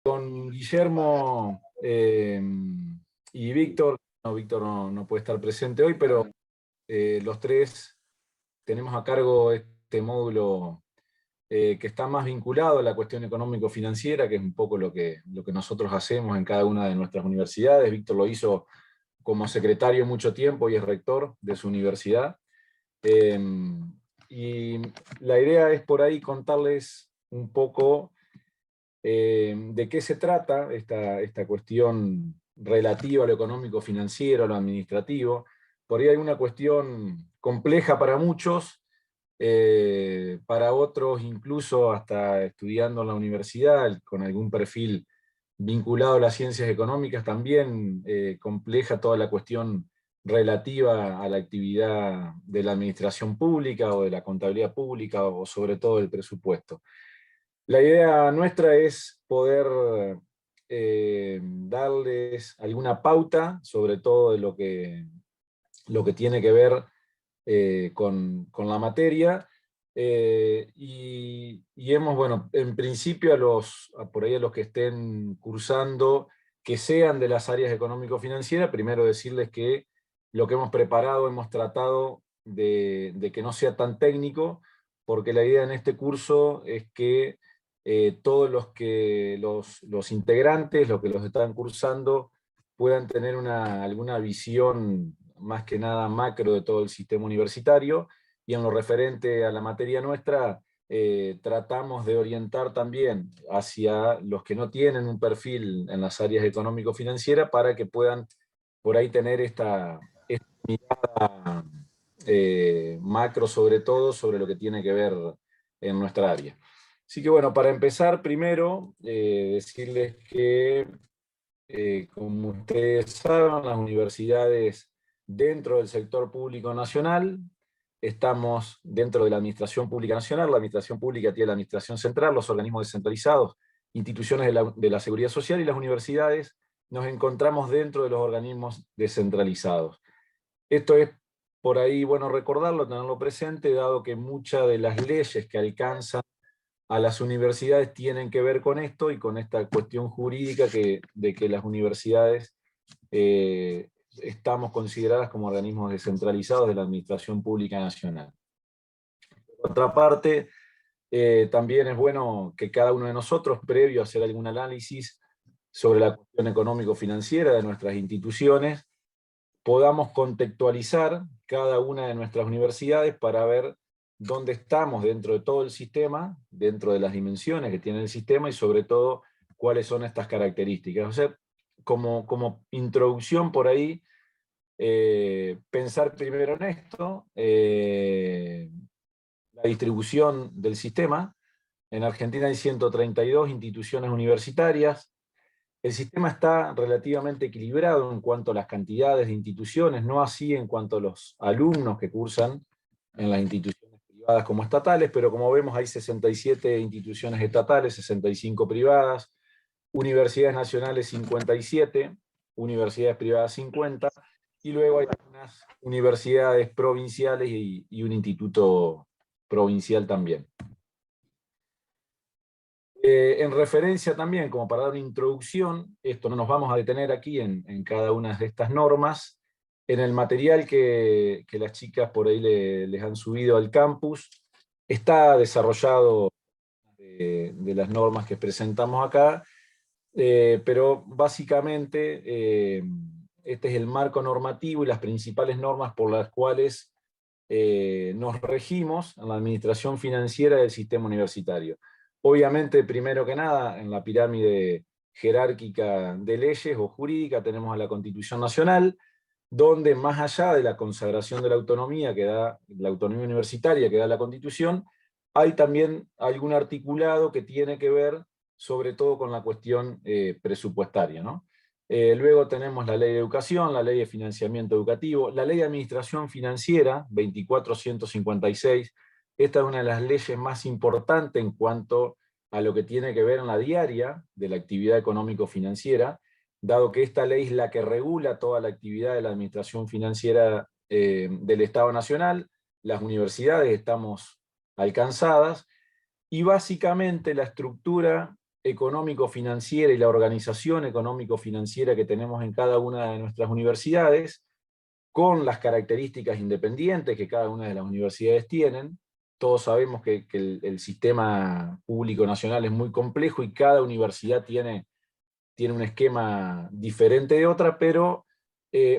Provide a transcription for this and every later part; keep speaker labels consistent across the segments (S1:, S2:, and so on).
S1: Con Guillermo y Víctor, Víctor no puede estar presente hoy, pero los tres tenemos a cargo este módulo que está más vinculado a la cuestión económico-financiera, que es un poco lo que nosotros hacemos en cada una de nuestras universidades. Víctor lo hizo como secretario mucho tiempo y es rector de su universidad. Y la idea es por ahí contarles un poco de qué se trata esta cuestión relativa a lo económico financiero, a lo administrativo. Por ahí hay una cuestión compleja para muchos, para otros incluso hasta estudiando en la universidad, con algún perfil vinculado a las ciencias económicas, también compleja toda la cuestión relativa a la actividad de la administración pública o de la contabilidad pública o sobre todo del presupuesto. La idea nuestra es poder darles alguna pauta, sobre todo de lo que tiene que ver con la materia, y hemos, bueno, en principio por ahí a los que estén cursando, que sean de las áreas económico-financieras, primero decirles que lo que hemos preparado, hemos tratado de que no sea tan técnico, porque la idea en este curso es que todos los integrantes, los que los están cursando, puedan tener alguna visión más que nada macro de todo el sistema universitario, y en lo referente a la materia nuestra, tratamos de orientar también hacia los que no tienen un perfil en las áreas económico-financieras para que puedan por ahí tener esta mirada macro sobre todo, sobre lo que tiene que ver en nuestra área. Así que bueno, para empezar primero, decirles que como ustedes saben, las universidades dentro del sector público nacional, estamos dentro de la Administración Pública Nacional. La Administración Pública tiene la Administración Central, los organismos descentralizados, instituciones de la Seguridad Social, y las universidades nos encontramos dentro de los organismos descentralizados. Esto es por ahí bueno recordarlo, tenerlo presente, dado que muchas de las leyes que alcanzan a las universidades tienen que ver con esto y con esta cuestión jurídica de que las universidades estamos consideradas como organismos descentralizados de la Administración Pública Nacional. Por otra parte, también es bueno que cada uno de nosotros, previo a hacer algún análisis sobre la cuestión económico-financiera de nuestras instituciones, podamos contextualizar cada una de nuestras universidades para ver dónde estamos dentro de todo el sistema, dentro de las dimensiones que tiene el sistema, y sobre todo cuáles son estas características. O sea, como introducción por ahí, pensar primero en esto, la distribución del sistema. En Argentina hay 132 instituciones universitarias. El sistema está relativamente equilibrado en cuanto a las cantidades de instituciones, no así en cuanto a los alumnos que cursan en las instituciones privadas como estatales, pero como vemos hay 67 instituciones estatales, 65 privadas, universidades nacionales 57, universidades privadas 50, y luego hay algunas universidades provinciales y un instituto provincial también. En referencia también, como para dar una introducción, esto no nos vamos a detener aquí en cada una de estas normas, en el material que las chicas por ahí les han subido al campus, está desarrollado de las normas que presentamos acá, pero básicamente este es el marco normativo y las principales normas por las cuales nos regimos en la administración financiera del sistema universitario. Obviamente, primero que nada, en la pirámide jerárquica de leyes o jurídica tenemos a la Constitución Nacional, donde más allá de la consagración de la autonomía que da la autonomía universitaria que da la Constitución, hay también algún articulado que tiene que ver sobre todo con la cuestión presupuestaria, ¿no? Luego tenemos la Ley de Educación, la Ley de Financiamiento Educativo, la Ley de Administración Financiera, 24.156. Esta es una de las leyes más importantes en cuanto a lo que tiene que ver en la diaria de la actividad económico-financiera, dado que esta ley es la que regula toda la actividad de la administración financiera del Estado Nacional. Las universidades estamos alcanzadas, y básicamente la estructura económico-financiera y la organización económico-financiera que tenemos en cada una de nuestras universidades, con las características independientes que cada una de las universidades tienen. Todos sabemos que el sistema público nacional es muy complejo y cada universidad tiene un esquema diferente de otra, pero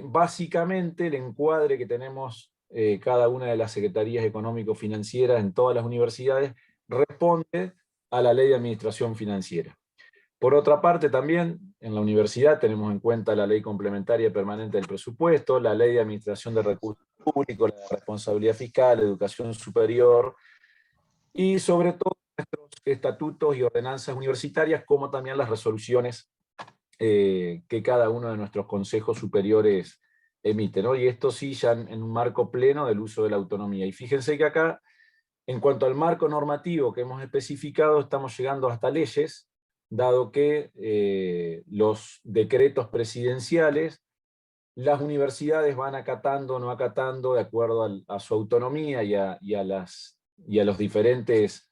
S1: básicamente el encuadre que tenemos cada una de las secretarías económico-financieras en todas las universidades responde a la Ley de Administración Financiera. Por otra parte, también en la universidad tenemos en cuenta la Ley Complementaria Permanente del Presupuesto, la Ley de Administración de Recursos Públicos, la Responsabilidad Fiscal, Educación Superior, y sobre todo nuestros estatutos y ordenanzas universitarias, como también las resoluciones que cada uno de nuestros consejos superiores emite, ¿no? Y esto sí ya en un marco pleno del uso de la autonomía. Y fíjense que acá, en cuanto al marco normativo que hemos especificado, estamos llegando hasta leyes, dado que los decretos presidenciales, las universidades van acatando o no acatando de acuerdo a su autonomía y a las diferentes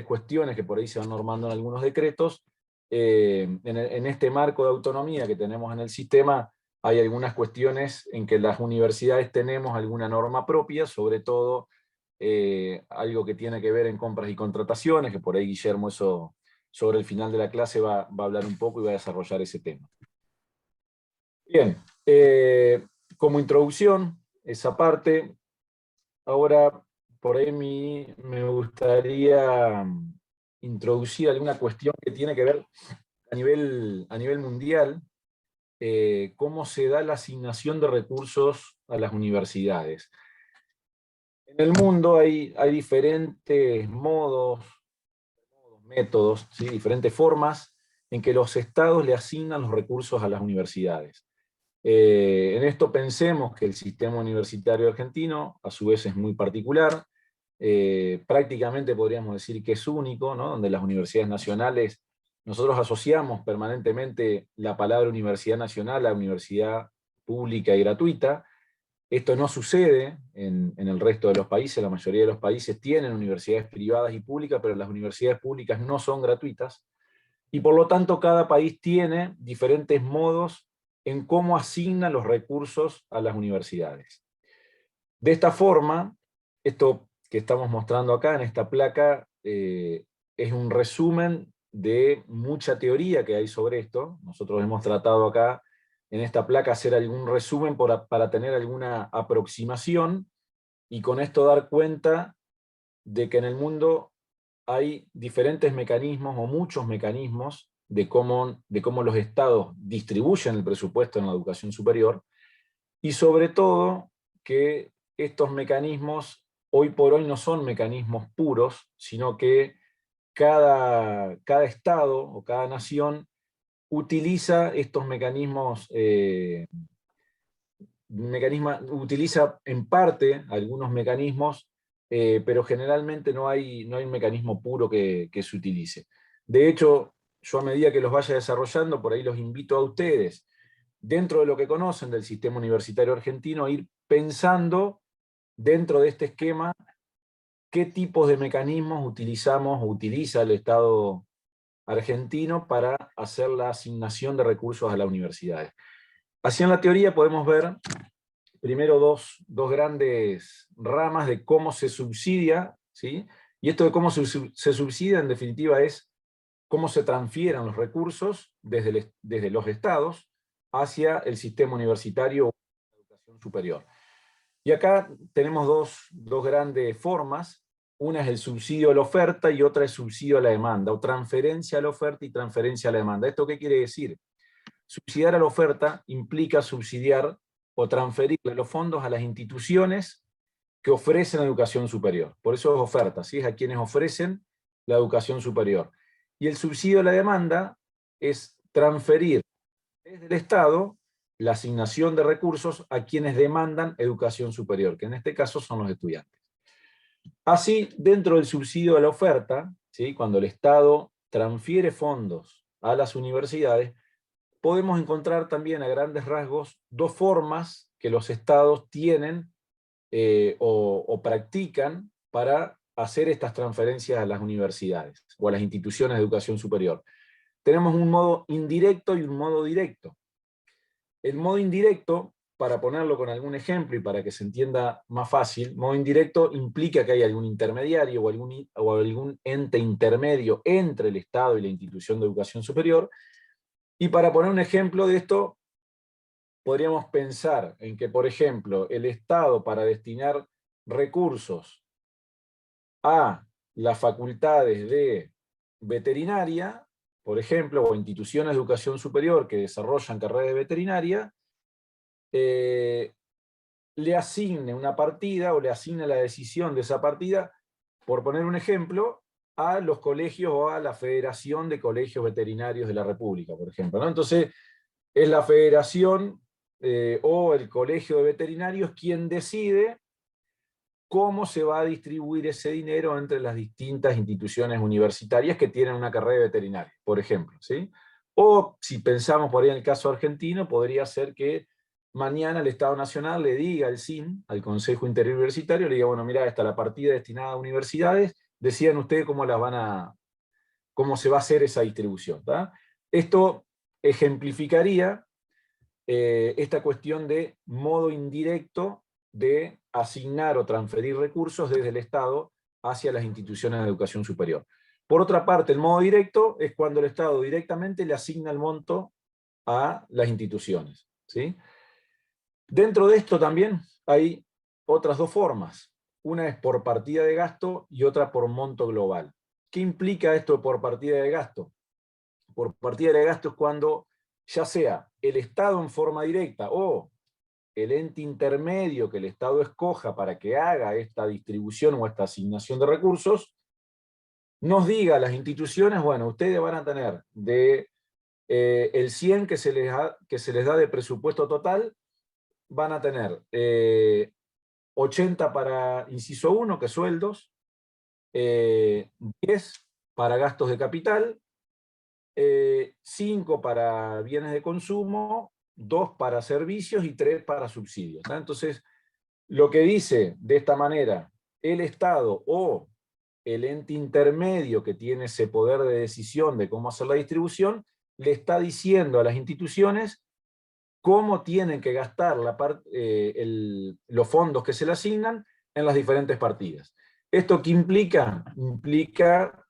S1: cuestiones que por ahí se van normando en algunos decretos. En este marco de autonomía que tenemos en el sistema, hay algunas cuestiones en que las universidades tenemos alguna norma propia, sobre todo algo que tiene que ver en compras y contrataciones, que por ahí Guillermo eso sobre el final de la clase va a hablar un poco y va a desarrollar ese tema. Bien, como introducción, esa parte, ahora por ahí me gustaría introducir alguna cuestión que tiene que ver a nivel mundial, cómo se da la asignación de recursos a las universidades. En el mundo hay diferentes modos, métodos, ¿sí? Diferentes formas en que los estados le asignan los recursos a las universidades. En esto pensemos que el sistema universitario argentino, a su vez, es muy particular. Prácticamente podríamos decir que es único, ¿no? Donde las universidades nacionales, nosotros asociamos permanentemente la palabra universidad nacional a universidad pública y gratuita. Esto no sucede en el resto de los países. La mayoría de los países tienen universidades privadas y públicas, pero las universidades públicas no son gratuitas. Y por lo tanto, cada país tiene diferentes modos en cómo asigna los recursos a las universidades. De esta forma, esto que estamos mostrando acá en esta placa es un resumen de mucha teoría que hay sobre esto. Nosotros hemos tratado acá en esta placa hacer algún resumen para tener alguna aproximación y con esto dar cuenta de que en el mundo hay diferentes mecanismos o muchos mecanismos de cómo los estados distribuyen el presupuesto en la educación superior, y sobre todo que estos mecanismos hoy por hoy no son mecanismos puros, sino que cada estado o cada nación utiliza estos mecanismos, utiliza en parte algunos mecanismos, pero generalmente no hay un mecanismo puro que se utilice. De hecho, yo a medida que los vaya desarrollando, por ahí los invito a ustedes, dentro de lo que conocen del sistema universitario argentino, a ir pensando dentro de este esquema qué tipos de mecanismos utilizamos o utiliza el Estado argentino para hacer la asignación de recursos a las universidades. Así en la teoría podemos ver primero dos grandes ramas de cómo se subsidia, ¿sí? Y esto de cómo se subsidia en definitiva es cómo se transfieren los recursos desde los estados hacia el sistema universitario o la educación superior. Y acá tenemos dos grandes formas. Una es el subsidio a la oferta y otra es subsidio a la demanda, o transferencia a la oferta y transferencia a la demanda. ¿Esto qué quiere decir? Subsidiar a la oferta implica subsidiar o transferirle los fondos a las instituciones que ofrecen educación superior. Por eso es oferta, ¿sí? Es a quienes ofrecen la educación superior. Y el subsidio a la demanda es transferir desde el Estado la asignación de recursos a quienes demandan educación superior, que en este caso son los estudiantes. Así, dentro del subsidio a la oferta, ¿sí? Cuando el Estado transfiere fondos a las universidades, podemos encontrar también a grandes rasgos dos formas que los estados tienen o practican para hacer estas transferencias a las universidades o a las instituciones de educación superior. Tenemos un modo indirecto y un modo directo. El modo indirecto, para ponerlo con algún ejemplo y para que se entienda más fácil, modo indirecto implica que hay algún intermediario o algún ente intermedio entre el Estado y la institución de educación superior. Y para poner un ejemplo de esto, podríamos pensar en que, por ejemplo, el Estado, para destinar recursos a las facultades de veterinaria, por ejemplo, o instituciones de educación superior que desarrollan carreras de veterinaria, le asigne una partida o le asigne la decisión de esa partida, por poner un ejemplo, a los colegios o a la Federación de Colegios Veterinarios de la República, por ejemplo, ¿no? Entonces, es la federación o el colegio de veterinarios quien decide cómo se va a distribuir ese dinero entre las distintas instituciones universitarias que tienen una carrera de veterinaria, por ejemplo, ¿sí? O si pensamos por ahí en el caso argentino, podría ser que mañana el Estado Nacional le diga al SIN, al Consejo Interuniversitario, le diga, bueno, mira, esta es la partida destinada a universidades, decidan ustedes cómo se va a hacer esa distribución, ¿tá? Esto ejemplificaría esta cuestión de modo indirecto de asignar o transferir recursos desde el Estado hacia las instituciones de educación superior. Por otra parte, el modo directo es cuando el Estado directamente le asigna el monto a las instituciones, ¿sí? Dentro de esto también hay otras dos formas. Una es por partida de gasto y otra por monto global. ¿Qué implica esto por partida de gasto? Por partida de gasto es cuando ya sea el Estado en forma directa o el ente intermedio que el Estado escoja para que haga esta distribución o esta asignación de recursos, nos diga a las instituciones, bueno, ustedes van a tener de el 100 que se les da de presupuesto total, van a tener 80 para inciso 1, que es sueldos, 10 para gastos de capital, 5 para bienes de consumo, 2 para servicios y 3 para subsidios, ¿no? Entonces, lo que dice de esta manera el Estado o el ente intermedio que tiene ese poder de decisión de cómo hacer la distribución, le está diciendo a las instituciones cómo tienen que gastar los fondos que se le asignan en las diferentes partidas. ¿Esto qué implica? Implica,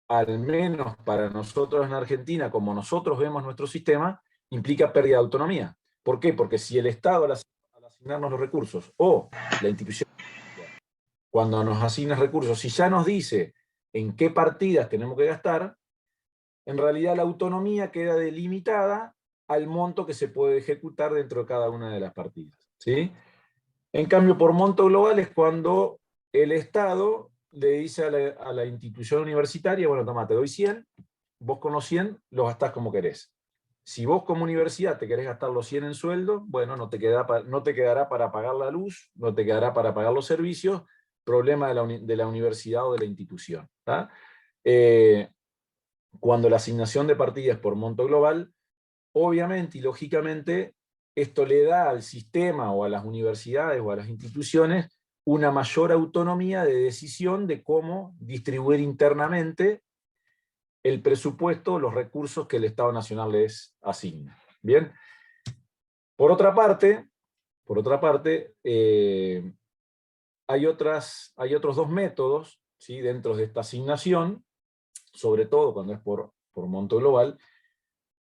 S1: al menos para nosotros en Argentina, como nosotros vemos nuestro sistema, implica pérdida de autonomía. ¿Por qué? Porque si el Estado al asignarnos los recursos, o la institución, cuando nos asigna recursos, si ya nos dice en qué partidas tenemos que gastar, en realidad la autonomía queda delimitada al monto que se puede ejecutar dentro de cada una de las partidas, ¿sí? En cambio, por monto global es cuando el Estado le dice a la institución universitaria, bueno, toma, te doy 100, vos con los 100 los gastás como querés. Si vos como universidad te querés gastar los 100 en sueldo, bueno, no te quedará para pagar la luz, no te quedará para pagar los servicios, problema de la universidad o de la institución, ¿tá? Cuando la asignación de partidas es por monto global, obviamente y lógicamente esto le da al sistema o a las universidades o a las instituciones una mayor autonomía de decisión de cómo distribuir internamente el presupuesto, los recursos que el Estado Nacional les asigna. Bien. Por otra parte, hay otros dos métodos, ¿sí?, dentro de esta asignación, sobre todo cuando es por monto global,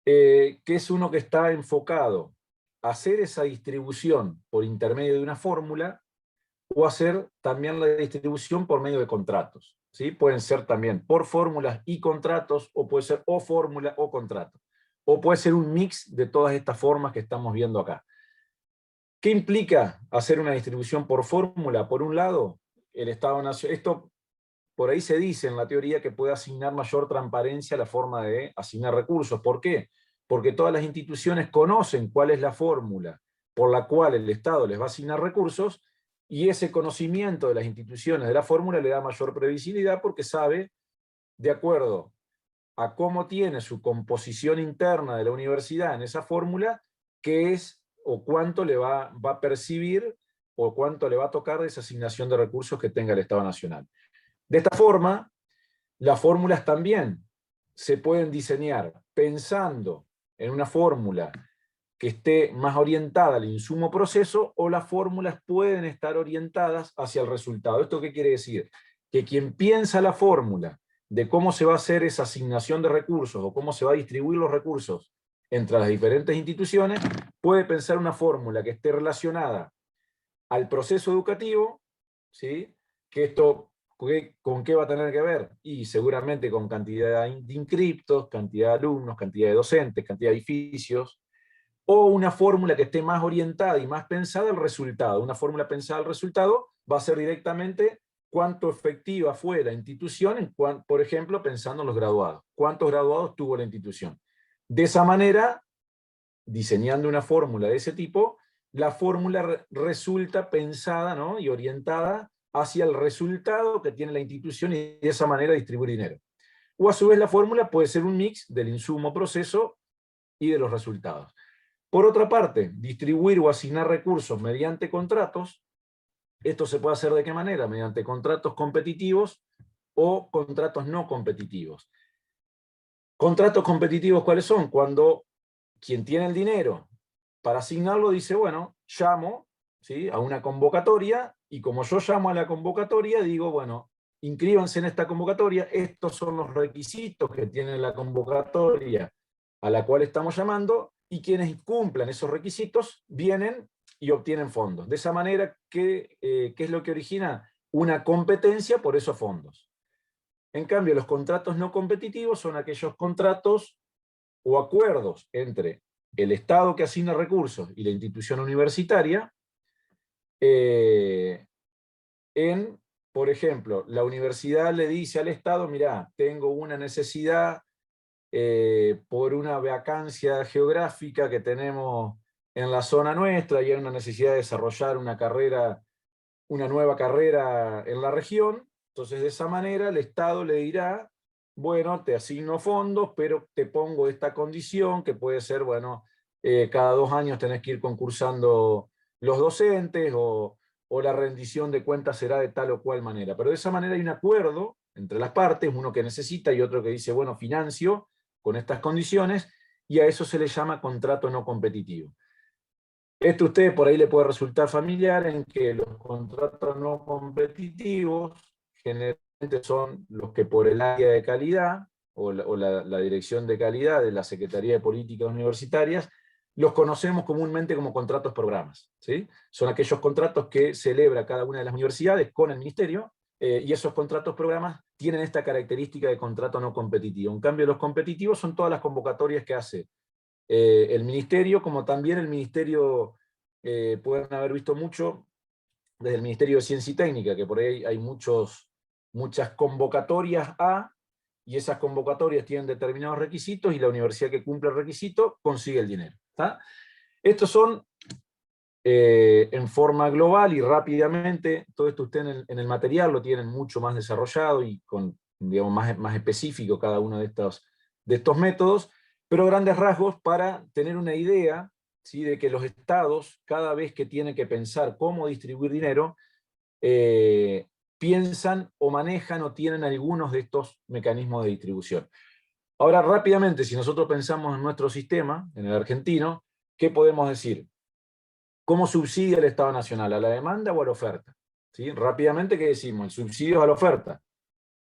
S1: que es uno que está enfocado a hacer esa distribución por intermedio de una fórmula o hacer también la distribución por medio de contratos, ¿sí? Pueden ser también por fórmulas y contratos, o puede ser o fórmula o contrato, o puede ser un mix de todas estas formas que estamos viendo acá. ¿Qué implica hacer una distribución por fórmula? Por un lado, el Estado Nacional, esto por ahí se dice en la teoría que puede asignar mayor transparencia a la forma de asignar recursos. ¿Por qué? Porque todas las instituciones conocen cuál es la fórmula por la cual el Estado les va a asignar recursos, y ese conocimiento de las instituciones de la fórmula le da mayor previsibilidad porque sabe, de acuerdo a cómo tiene su composición interna de la universidad en esa fórmula, qué es o cuánto le va a percibir o cuánto le va a tocar de esa asignación de recursos que tenga el Estado Nacional. De esta forma, las fórmulas también se pueden diseñar pensando en una fórmula que esté más orientada al insumo proceso, o las fórmulas pueden estar orientadas hacia el resultado. ¿Esto qué quiere decir? Que quien piensa la fórmula de cómo se va a hacer esa asignación de recursos o cómo se va a distribuir los recursos entre las diferentes instituciones, puede pensar una fórmula que esté relacionada al proceso educativo, ¿sí? Que esto, ¿con qué va a tener que ver? Y seguramente con cantidad de inscriptos, cantidad de alumnos, cantidad de docentes, cantidad de edificios, o una fórmula que esté más orientada y más pensada al resultado. Una fórmula pensada al resultado va a ser directamente cuánto efectiva fue la institución, por ejemplo, pensando en los graduados. ¿Cuántos graduados tuvo la institución? De esa manera, diseñando una fórmula de ese tipo, la fórmula resulta pensada, ¿no?, y orientada hacia el resultado que tiene la institución, y de esa manera distribuir dinero. O a su vez la fórmula puede ser un mix del insumo proceso y de los resultados. Por otra parte, distribuir o asignar recursos mediante contratos. Esto se puede hacer ¿de qué manera? Mediante contratos competitivos o contratos no competitivos. ¿Contratos competitivos cuáles son? Cuando quien tiene el dinero para asignarlo dice, bueno, llamo, ¿sí?, a una convocatoria, y como yo llamo a la convocatoria, digo, bueno, inscríbanse en esta convocatoria, estos son los requisitos que tiene la convocatoria a la cual estamos llamando, y quienes cumplan esos requisitos vienen y obtienen fondos. De esa manera, ¿qué es lo que origina? Una competencia por esos fondos. En cambio, los contratos no competitivos son aquellos contratos o acuerdos entre el Estado que asigna recursos y la institución universitaria, por ejemplo, la universidad le dice al Estado, mirá, tengo una necesidad por una vacancia geográfica que tenemos en la zona nuestra, y hay una necesidad de desarrollar una nueva carrera en la región. Entonces, de esa manera, el Estado le dirá, bueno, te asigno fondos, pero te pongo esta condición, que puede ser, bueno, cada 2 años tenés que ir concursando los docentes, o la rendición de cuentas será de tal o cual manera. Pero de esa manera hay un acuerdo entre las partes, uno que necesita y otro que dice, bueno, financio con estas condiciones, y a eso se le llama contrato no competitivo. Esto a usted por ahí le puede resultar familiar, en que los contratos no competitivos generalmente son los que por el área de calidad o la dirección de calidad de la Secretaría de Políticas Universitarias los conocemos comúnmente como contratos programas, ¿sí? Son aquellos contratos que celebra cada una de las universidades con el ministerio, y esos contratos programas tienen esta característica de contrato no competitivo. En cambio, los competitivos son todas las convocatorias que hace el ministerio, como también el ministerio, pueden haber visto mucho desde el Ministerio de Ciencia y Técnica, que por ahí hay muchas convocatorias y esas convocatorias tienen determinados requisitos, y la universidad que cumple el requisito consigue el dinero. ¿Está? Estos son, en forma global y rápidamente, todo esto usted en el material lo tienen mucho más desarrollado y con, digamos, más específico cada uno de estos métodos, pero grandes rasgos para tener una idea, ¿sí?, de que los estados, cada vez que tienen que pensar cómo distribuir dinero, piensan o manejan o tienen algunos de estos mecanismos de distribución. Ahora, rápidamente, si nosotros pensamos en nuestro sistema, en el argentino, ¿qué podemos decir? ¿Cómo subsidia el Estado Nacional? ¿A la demanda o a la oferta? ¿Sí? Rápidamente, ¿qué decimos? El subsidio es a la oferta.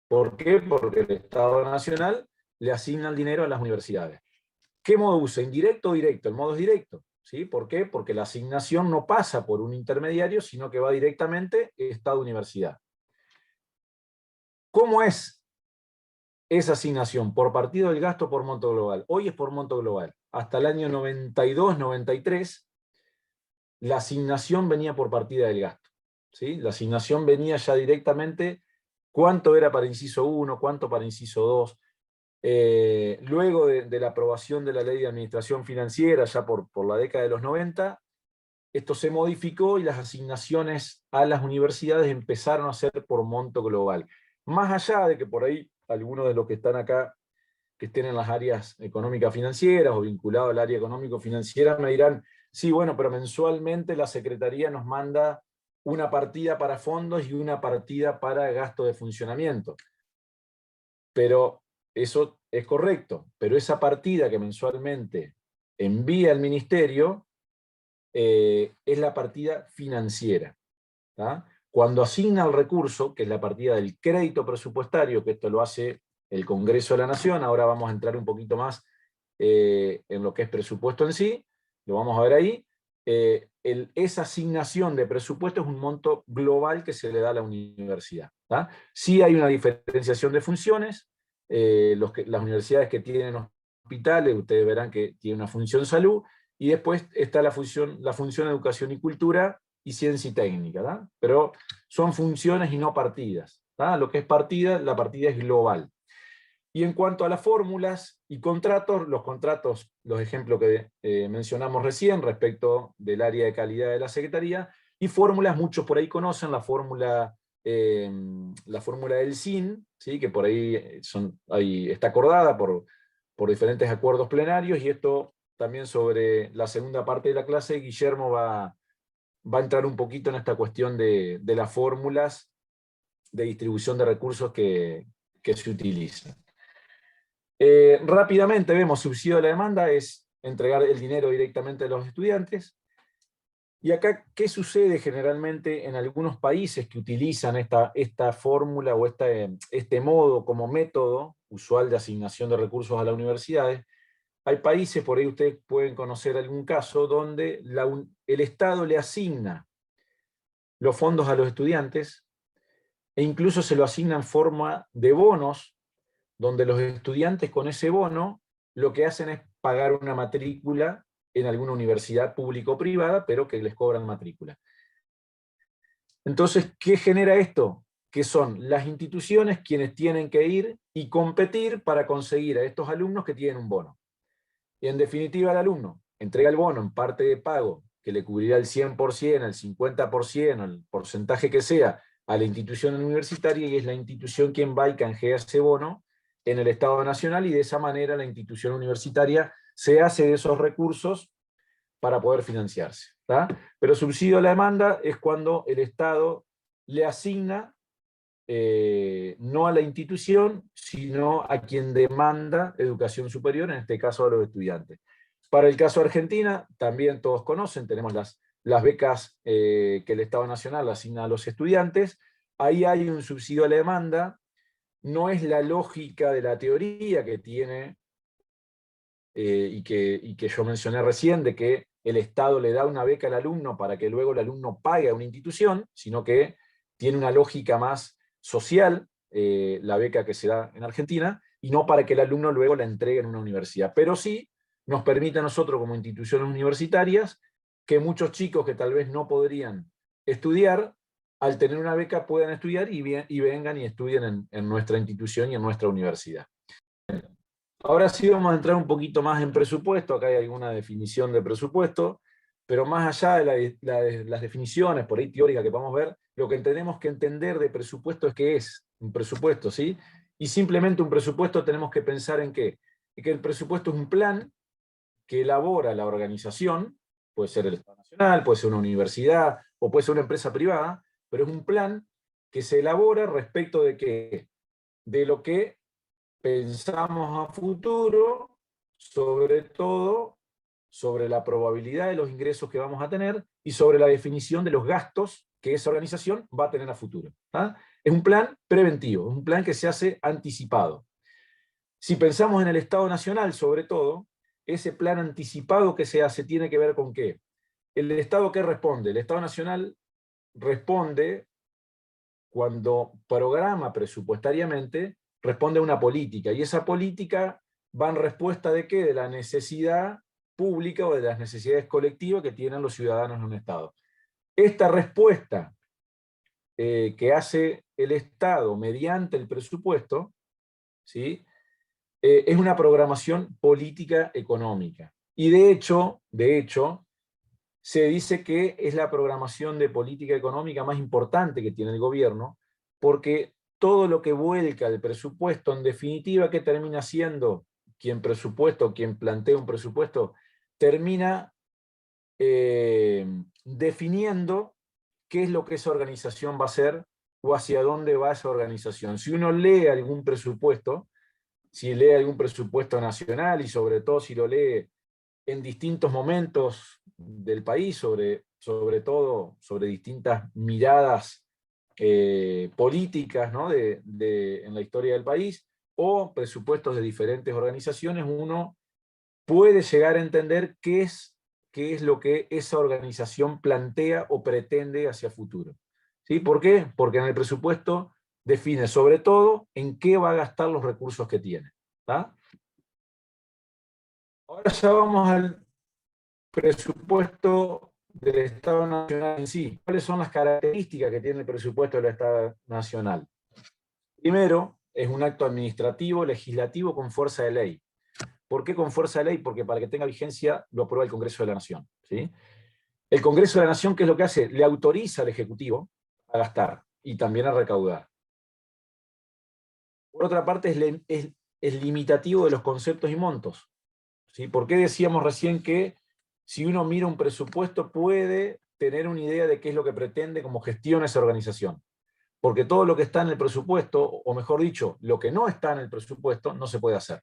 S1: ¿Por qué? Porque el Estado Nacional le asigna el dinero a las universidades. ¿Qué modo usa? ¿Indirecto o directo? El modo es directo. ¿Sí? ¿Por qué? Porque la asignación no pasa por un intermediario, sino que va directamente Estado-universidad. ¿Cómo es esa asignación? ¿Por partido del gasto o por monto global? Hoy es por monto global. Hasta el año 92, 93, la asignación venía por partida del gasto. ¿Sí? La asignación venía ya directamente cuánto era para inciso 1, cuánto para inciso 2. Luego de la aprobación de la Ley de Administración Financiera, ya por la década de los 90, esto se modificó y las asignaciones a las universidades empezaron a ser por monto global. Más allá de que por ahí algunos de los que están acá, que estén en las áreas económicas financieras o vinculados al área económico financiera, me dirán, sí, bueno, pero mensualmente la Secretaría nos manda una partida para fondos y una partida para gasto de funcionamiento. Pero eso es correcto, pero esa partida que mensualmente envía el ministerio es la partida financiera. ¿Tá? Cuando asigna el recurso, que es la partida del crédito presupuestario, que esto lo hace el Congreso de la Nación, ahora vamos a entrar un poquito más en lo que es presupuesto en sí, lo vamos a ver ahí. Esa asignación de presupuesto es un monto global que se le da a la universidad. ¿Tá? Sí hay una diferenciación de funciones, las universidades que tienen hospitales, ustedes verán que tiene una función salud, y después está la función educación y cultura, y ciencia y técnica, ¿tá? Pero son funciones y no partidas. ¿Tá? Lo que es partida, la partida es global. Y en cuanto a las fórmulas y contratos, los ejemplos que mencionamos recién respecto del área de calidad de la Secretaría, y fórmulas, muchos por ahí conocen la fórmula del SIN, ¿sí? Que por ahí, está acordada por diferentes acuerdos plenarios, y esto también sobre la segunda parte de la clase, Guillermo va a entrar un poquito en esta cuestión de las fórmulas de distribución de recursos que se utilizan. Rápidamente vemos subsidio a la demanda, es entregar el dinero directamente a los estudiantes. Y acá, ¿qué sucede generalmente en algunos países que utilizan esta fórmula o este modo como método usual de asignación de recursos a las universidades? Hay países, por ahí ustedes pueden conocer algún caso, donde el Estado le asigna los fondos a los estudiantes, e incluso se lo asigna en forma de bonos, donde los estudiantes con ese bono lo que hacen es pagar una matrícula en alguna universidad pública o privada, pero que les cobran matrícula. Entonces, ¿qué genera esto? Que son las instituciones quienes tienen que ir y competir para conseguir a estos alumnos que tienen un bono. Y en definitiva, el alumno entrega el bono en parte de pago, que le cubrirá el 100%, el 50%, el porcentaje que sea, a la institución universitaria, y es la institución quien va y canjea ese bono en el Estado Nacional, y de esa manera la institución universitaria se hace de esos recursos para poder financiarse. ¿Tá? Pero subsidio a la demanda es cuando el Estado le asigna no a la institución, sino a quien demanda educación superior, en este caso a los estudiantes. Para el caso de Argentina, también todos conocen, tenemos las becas que el Estado Nacional asigna a los estudiantes. Ahí hay un subsidio a la demanda, no es la lógica de la teoría que tiene y que yo mencioné recién, de que el Estado le da una beca al alumno para que luego el alumno pague a una institución, sino que tiene una lógica más social, la beca que se da en Argentina, y no para que el alumno luego la entregue en una universidad. Pero sí nos permite a nosotros como instituciones universitarias que muchos chicos que tal vez no podrían estudiar, al tener una beca puedan estudiar y vengan y estudien en nuestra institución y en nuestra universidad. Ahora sí vamos a entrar un poquito más en presupuesto, acá hay alguna definición de presupuesto, pero más allá de las definiciones, por ahí teóricas que vamos a ver, lo que tenemos que entender de presupuesto es qué es un presupuesto, ¿sí? Y simplemente un presupuesto tenemos que pensar en qué. Y que el presupuesto es un plan que elabora la organización, puede ser el Estado Nacional, puede ser una universidad, o puede ser una empresa privada, pero es un plan que se elabora respecto de qué, de lo que pensamos a futuro, sobre todo sobre la probabilidad de los ingresos que vamos a tener y sobre la definición de los gastos que esa organización va a tener a futuro. ¿Tá? Es un plan preventivo, es un plan que se hace anticipado. Si pensamos en el Estado Nacional, sobre todo, ese plan anticipado que se hace tiene que ver con qué. ¿El Estado qué responde? El Estado Nacional responde cuando programa presupuestariamente, responde a una política, y esa política va en respuesta de qué, de la necesidad pública o de las necesidades colectivas que tienen los ciudadanos en un Estado. Esta respuesta que hace el Estado mediante el presupuesto, ¿sí? Es una programación política económica. Y de hecho, se dice que es la programación de política económica más importante que tiene el gobierno, porque todo lo que vuelca el presupuesto, en definitiva, ¿qué termina siendo? Quien plantea un presupuesto, termina definiendo qué es lo que esa organización va a hacer o hacia dónde va esa organización. Si uno lee algún presupuesto, si lee algún presupuesto nacional y sobre todo si lo lee en distintos momentos del país, sobre todo sobre distintas miradas políticas, ¿no? en la historia del país, o presupuestos de diferentes organizaciones, uno puede llegar a entender qué es lo que esa organización plantea o pretende hacia futuro. ¿Sí? ¿Por qué? Porque en el presupuesto define sobre todo en qué va a gastar los recursos que tiene. ¿Tá? Ahora ya vamos al presupuesto del Estado Nacional en sí. ¿Cuáles son las características que tiene el presupuesto del Estado Nacional? Primero, es un acto administrativo, legislativo con fuerza de ley. ¿Por qué con fuerza de ley? Porque para que tenga vigencia lo aprueba el Congreso de la Nación. ¿Sí? El Congreso de la Nación, ¿qué es lo que hace? Le autoriza al Ejecutivo a gastar y también a recaudar. Por otra parte, es limitativo de los conceptos y montos. ¿Sí? ¿Por qué decíamos recién que si uno mira un presupuesto puede tener una idea de qué es lo que pretende, cómo gestiona esa organización? Porque todo lo que está en el presupuesto, o mejor dicho, lo que no está en el presupuesto, no se puede hacer.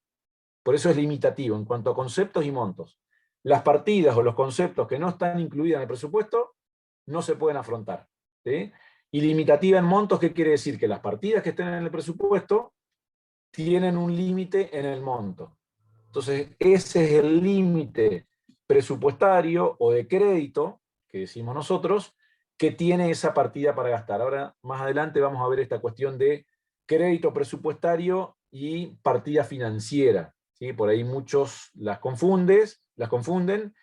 S1: Por eso es limitativo en cuanto a conceptos y montos. Las partidas o los conceptos que no están incluidos en el presupuesto no se pueden afrontar. ¿Sí? Y limitativa en montos, ¿qué quiere decir? Que las partidas que estén en el presupuesto tienen un límite en el monto. Entonces, ese es el límite presupuestario o de crédito, que decimos nosotros, que tiene esa partida para gastar. Ahora, más adelante vamos a ver esta cuestión de crédito presupuestario y partida financiera. ¿Sí? Por ahí muchos las confunden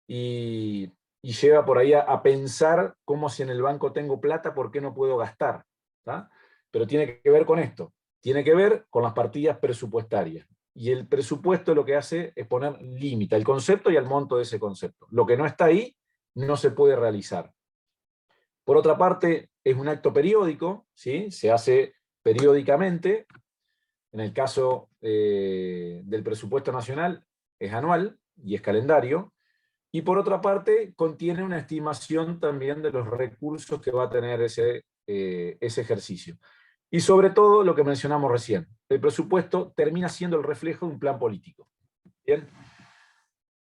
S1: y lleva por ahí a pensar cómo si en el banco tengo plata, ¿por qué no puedo gastar? ¿Tá? Pero tiene que ver con esto, tiene que ver con las partidas presupuestarias. Y el presupuesto lo que hace es poner límite al concepto y al monto de ese concepto. Lo que no está ahí no se puede realizar. Por otra parte, es un acto periódico, ¿sí? Se hace periódicamente. En el caso del presupuesto nacional es anual y es calendario. Y por otra parte, contiene una estimación también de los recursos que va a tener ese ejercicio. Y sobre todo, lo que mencionamos recién, el presupuesto termina siendo el reflejo de un plan político. ¿Bien?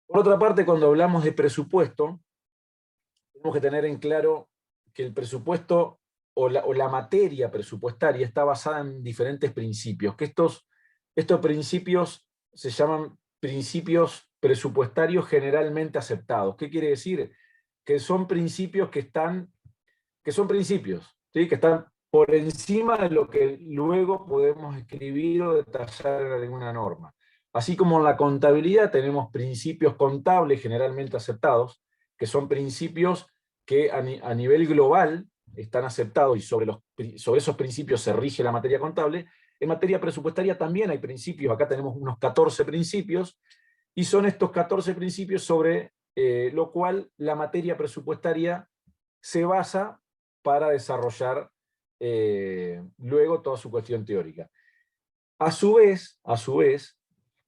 S1: Por otra parte, cuando hablamos de presupuesto, tenemos que tener en claro que el presupuesto o la materia presupuestaria está basada en diferentes principios, que estos principios se llaman principios presupuestarios generalmente aceptados. ¿Qué quiere decir? Que son principios que son principios, ¿sí? Que están por encima de lo que luego podemos escribir o detallar en alguna norma. Así como en la contabilidad tenemos principios contables generalmente aceptados, que son principios que a nivel global están aceptados y sobre esos principios se rige la materia contable. En materia presupuestaria también hay principios, acá tenemos unos 14 principios, y son estos 14 principios sobre lo cual la materia presupuestaria se basa para desarrollar luego toda su cuestión teórica. A su vez,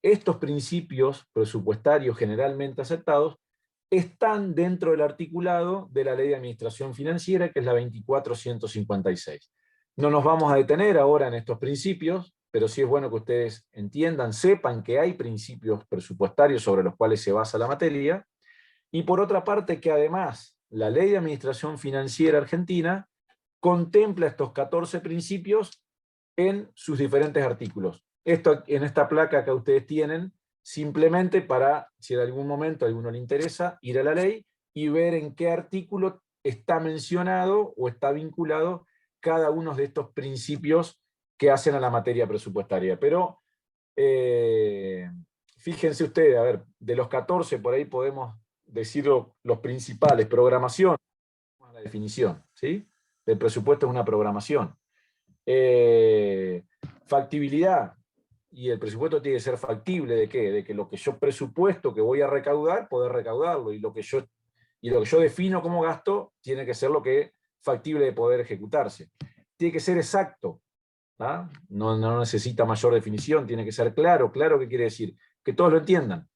S1: estos principios presupuestarios generalmente aceptados están dentro del articulado de la Ley de Administración Financiera, que es la 24.156. No nos vamos a detener ahora en estos principios, pero sí es bueno que ustedes entiendan, sepan que hay principios presupuestarios sobre los cuales se basa la materia, y por otra parte que además la Ley de Administración Financiera Argentina contempla estos 14 principios en sus diferentes artículos. Esto en esta placa que ustedes tienen, simplemente para, si en algún momento a alguno le interesa, ir a la ley y ver en qué artículo está mencionado o está vinculado cada uno de estos principios que hacen a la materia presupuestaria. Pero fíjense ustedes, a ver, de los 14 por ahí podemos decir los principales. Programación, la definición, ¿sí? El presupuesto es una programación. Factibilidad, y el presupuesto tiene que ser factible, ¿de qué? De que lo que yo presupuesto que voy a recaudar, poder recaudarlo, y lo que yo defino como gasto, tiene que ser lo que factible de poder ejecutarse. Tiene que ser exacto, ¿ah? No necesita mayor definición, tiene que ser claro. Claro, ¿qué quiere decir? Que todos lo entiendan.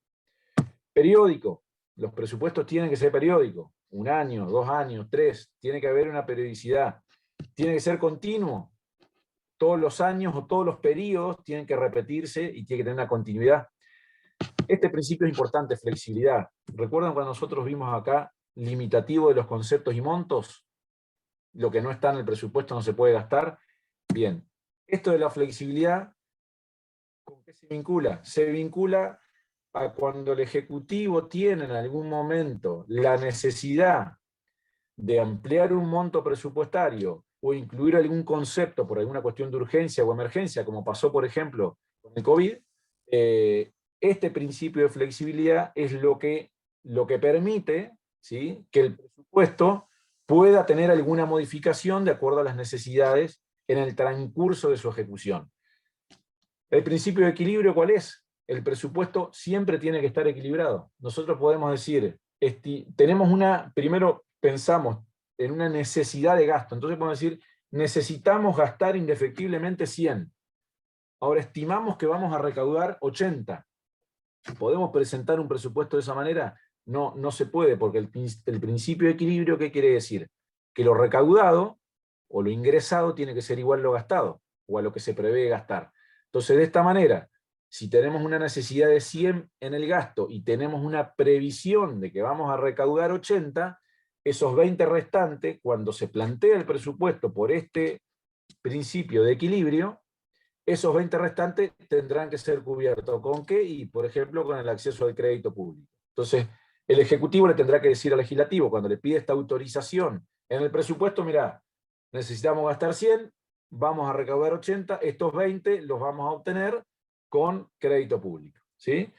S1: Periódico, los presupuestos tienen que ser periódicos. 1 año, 2 años, 3, tiene que haber una periodicidad, tiene que ser continuo, todos los años o todos los periodos tienen que repetirse y tiene que tener una continuidad. Este principio es importante, flexibilidad. ¿Recuerdan cuando nosotros vimos acá limitativo de los conceptos y montos? Lo que no está en el presupuesto no se puede gastar. Bien, esto de la flexibilidad, ¿con qué se vincula? Se vincula a cuando el Ejecutivo tiene en algún momento la necesidad de ampliar un monto presupuestario o incluir algún concepto por alguna cuestión de urgencia o emergencia, como pasó, por ejemplo, con el COVID, este principio de flexibilidad es lo que permite, ¿sí?, que el presupuesto pueda tener alguna modificación de acuerdo a las necesidades en el transcurso de su ejecución. ¿El principio de equilibrio cuál es? El presupuesto siempre tiene que estar equilibrado. Nosotros podemos decir, primero pensamos en una necesidad de gasto, entonces podemos decir, necesitamos gastar indefectiblemente 100. Ahora estimamos que vamos a recaudar 80. ¿Podemos presentar un presupuesto de esa manera? No, no se puede, porque el principio de equilibrio, ¿qué quiere decir? Que lo recaudado o lo ingresado tiene que ser igual a lo gastado, o a lo que se prevé gastar. Entonces, de esta manera, si tenemos una necesidad de 100 en el gasto y tenemos una previsión de que vamos a recaudar 80, esos 20 restantes, cuando se plantea el presupuesto por este principio de equilibrio, esos 20 restantes tendrán que ser cubiertos. ¿Con qué? Y, por ejemplo, con el acceso al crédito público. Entonces, el Ejecutivo le tendrá que decir al Legislativo, cuando le pide esta autorización en el presupuesto, mirá, necesitamos gastar 100, vamos a recaudar 80, estos 20 los vamos a obtener con crédito público, ¿sí?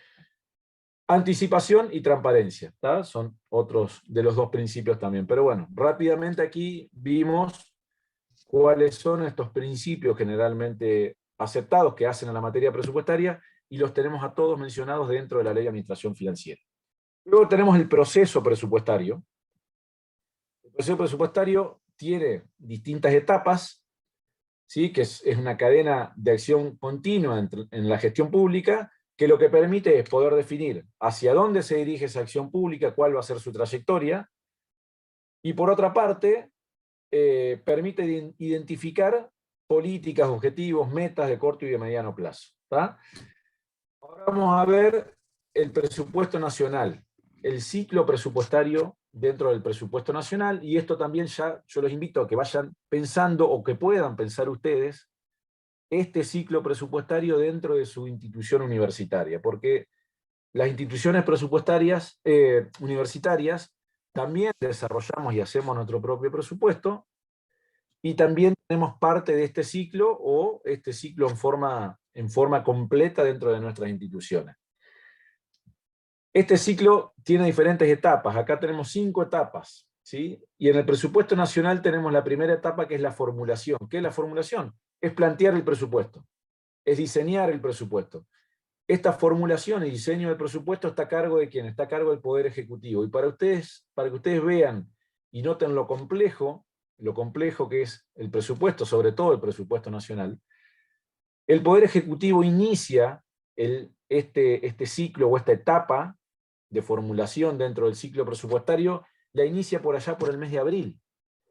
S1: Anticipación y transparencia, ¿tá? Son otros de los dos principios también. Pero bueno, rápidamente aquí vimos cuáles son estos principios generalmente aceptados que hacen a la materia presupuestaria, y los tenemos a todos mencionados dentro de la Ley de Administración Financiera. Luego tenemos el proceso presupuestario. El proceso presupuestario tiene distintas etapas, ¿sí?, que es una cadena de acción continua en la gestión pública, que lo que permite es poder definir hacia dónde se dirige esa acción pública, cuál va a ser su trayectoria, y por otra parte, permite identificar políticas, objetivos, metas de corto y de mediano plazo, ¿tá? Ahora vamos a ver el presupuesto nacional, el ciclo presupuestario dentro del presupuesto nacional, y esto también ya yo los invito a que vayan pensando, o que puedan pensar ustedes, este ciclo presupuestario dentro de su institución universitaria, porque las instituciones presupuestarias universitarias también desarrollamos y hacemos nuestro propio presupuesto, y también tenemos parte de este ciclo, o este ciclo en forma completa dentro de nuestras instituciones. Este ciclo tiene diferentes etapas. Acá tenemos 5 etapas, ¿sí? Y en el presupuesto nacional tenemos la primera etapa, que es la formulación. ¿Qué es la formulación? Es plantear el presupuesto, es diseñar el presupuesto. Esta formulación y diseño del presupuesto está a cargo de ¿quién? Está a cargo del Poder Ejecutivo. Y para que ustedes vean y noten lo complejo que es el presupuesto, sobre todo el presupuesto nacional, el Poder Ejecutivo inicia este ciclo o esta etapa de formulación dentro del ciclo presupuestario, la inicia por allá por el mes de abril,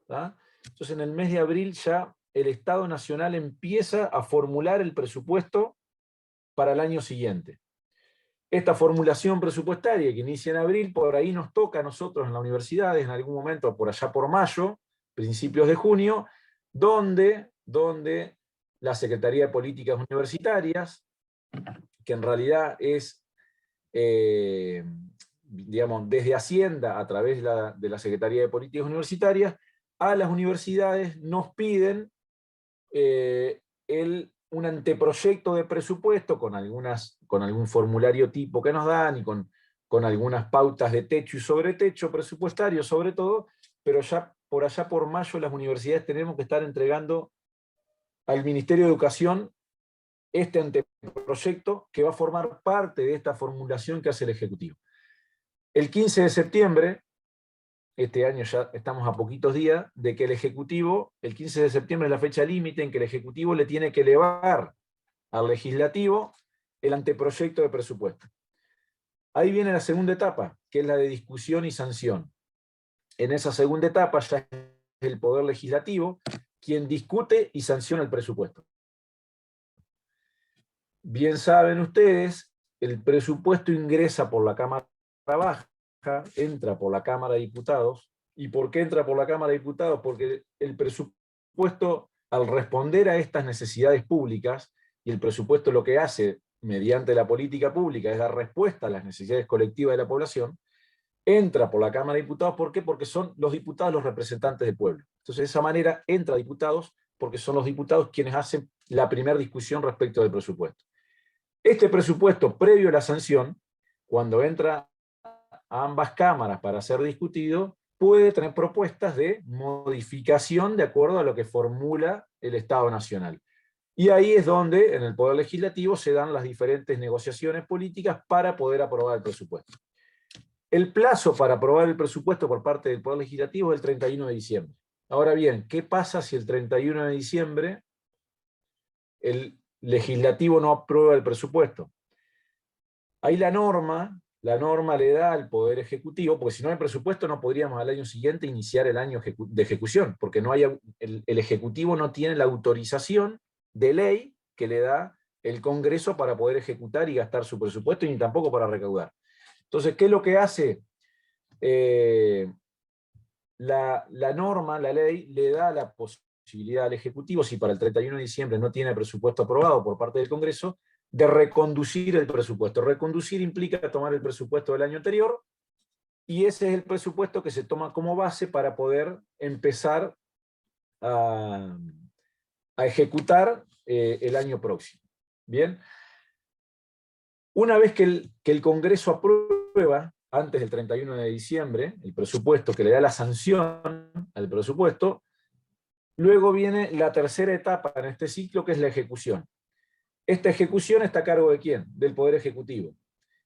S1: ¿tá? Entonces, en el mes de abril ya el Estado Nacional empieza a formular el presupuesto para el año siguiente. Esta formulación presupuestaria que inicia en abril, por ahí nos toca a nosotros en las universidades en algún momento, por allá por mayo, principios de junio, donde la Secretaría de Políticas Universitarias, que en realidad es, digamos, desde Hacienda, a través de la Secretaría de Políticas Universitarias, a las universidades nos piden un anteproyecto de presupuesto con algún formulario tipo que nos dan, y con algunas pautas de techo y sobretecho presupuestario sobre todo, pero ya por allá por mayo las universidades tenemos que estar entregando al Ministerio de Educación este anteproyecto que va a formar parte de esta formulación que hace el Ejecutivo. El 15 de septiembre, este año ya estamos a poquitos días, de que el 15 de septiembre es la fecha límite en que el Ejecutivo le tiene que elevar al Legislativo el anteproyecto de presupuesto. Ahí viene la segunda etapa, que es la de discusión y sanción. En esa segunda etapa ya es el Poder Legislativo quien discute y sanciona el presupuesto. Bien saben ustedes, el presupuesto ingresa por la Cámara Baja, entra por la Cámara de Diputados. ¿Y por qué entra por la Cámara de Diputados? Porque el presupuesto, al responder a estas necesidades públicas, y el presupuesto lo que hace mediante la política pública es dar respuesta a las necesidades colectivas de la población, entra por la Cámara de Diputados. ¿Por qué? Porque son los diputados los representantes del pueblo. Entonces, de esa manera entra a diputados porque son los diputados quienes hacen la primera discusión respecto del presupuesto. Este presupuesto, previo a la sanción, cuando entra a ambas cámaras para ser discutido, puede tener propuestas de modificación de acuerdo a lo que formula el Estado Nacional. Y ahí es donde, en el Poder Legislativo, se dan las diferentes negociaciones políticas para poder aprobar el presupuesto. El plazo para aprobar el presupuesto por parte del Poder Legislativo es el 31 de diciembre. Ahora bien, ¿qué pasa si el 31 de diciembre el legislativo no aprueba el presupuesto? Ahí la norma le da al Poder Ejecutivo, porque si no hay presupuesto no podríamos al año siguiente iniciar el año de ejecución, porque no hay, el Ejecutivo no tiene la autorización de ley que le da el Congreso para poder ejecutar y gastar su presupuesto, y ni tampoco para recaudar. Entonces, ¿qué es lo que hace? La norma, la ley, le da la posibilidad al Ejecutivo, si para el 31 de diciembre no tiene presupuesto aprobado por parte del Congreso, de reconducir el presupuesto. Reconducir implica tomar el presupuesto del año anterior, y ese es el presupuesto que se toma como base para poder empezar a ejecutar el año próximo. Bien, una vez que el Congreso aprueba, antes del 31 de diciembre, el presupuesto que le da la sanción al presupuesto, luego viene la tercera etapa en este ciclo, que es la ejecución. Esta ejecución está a cargo ¿de quién? Del Poder Ejecutivo.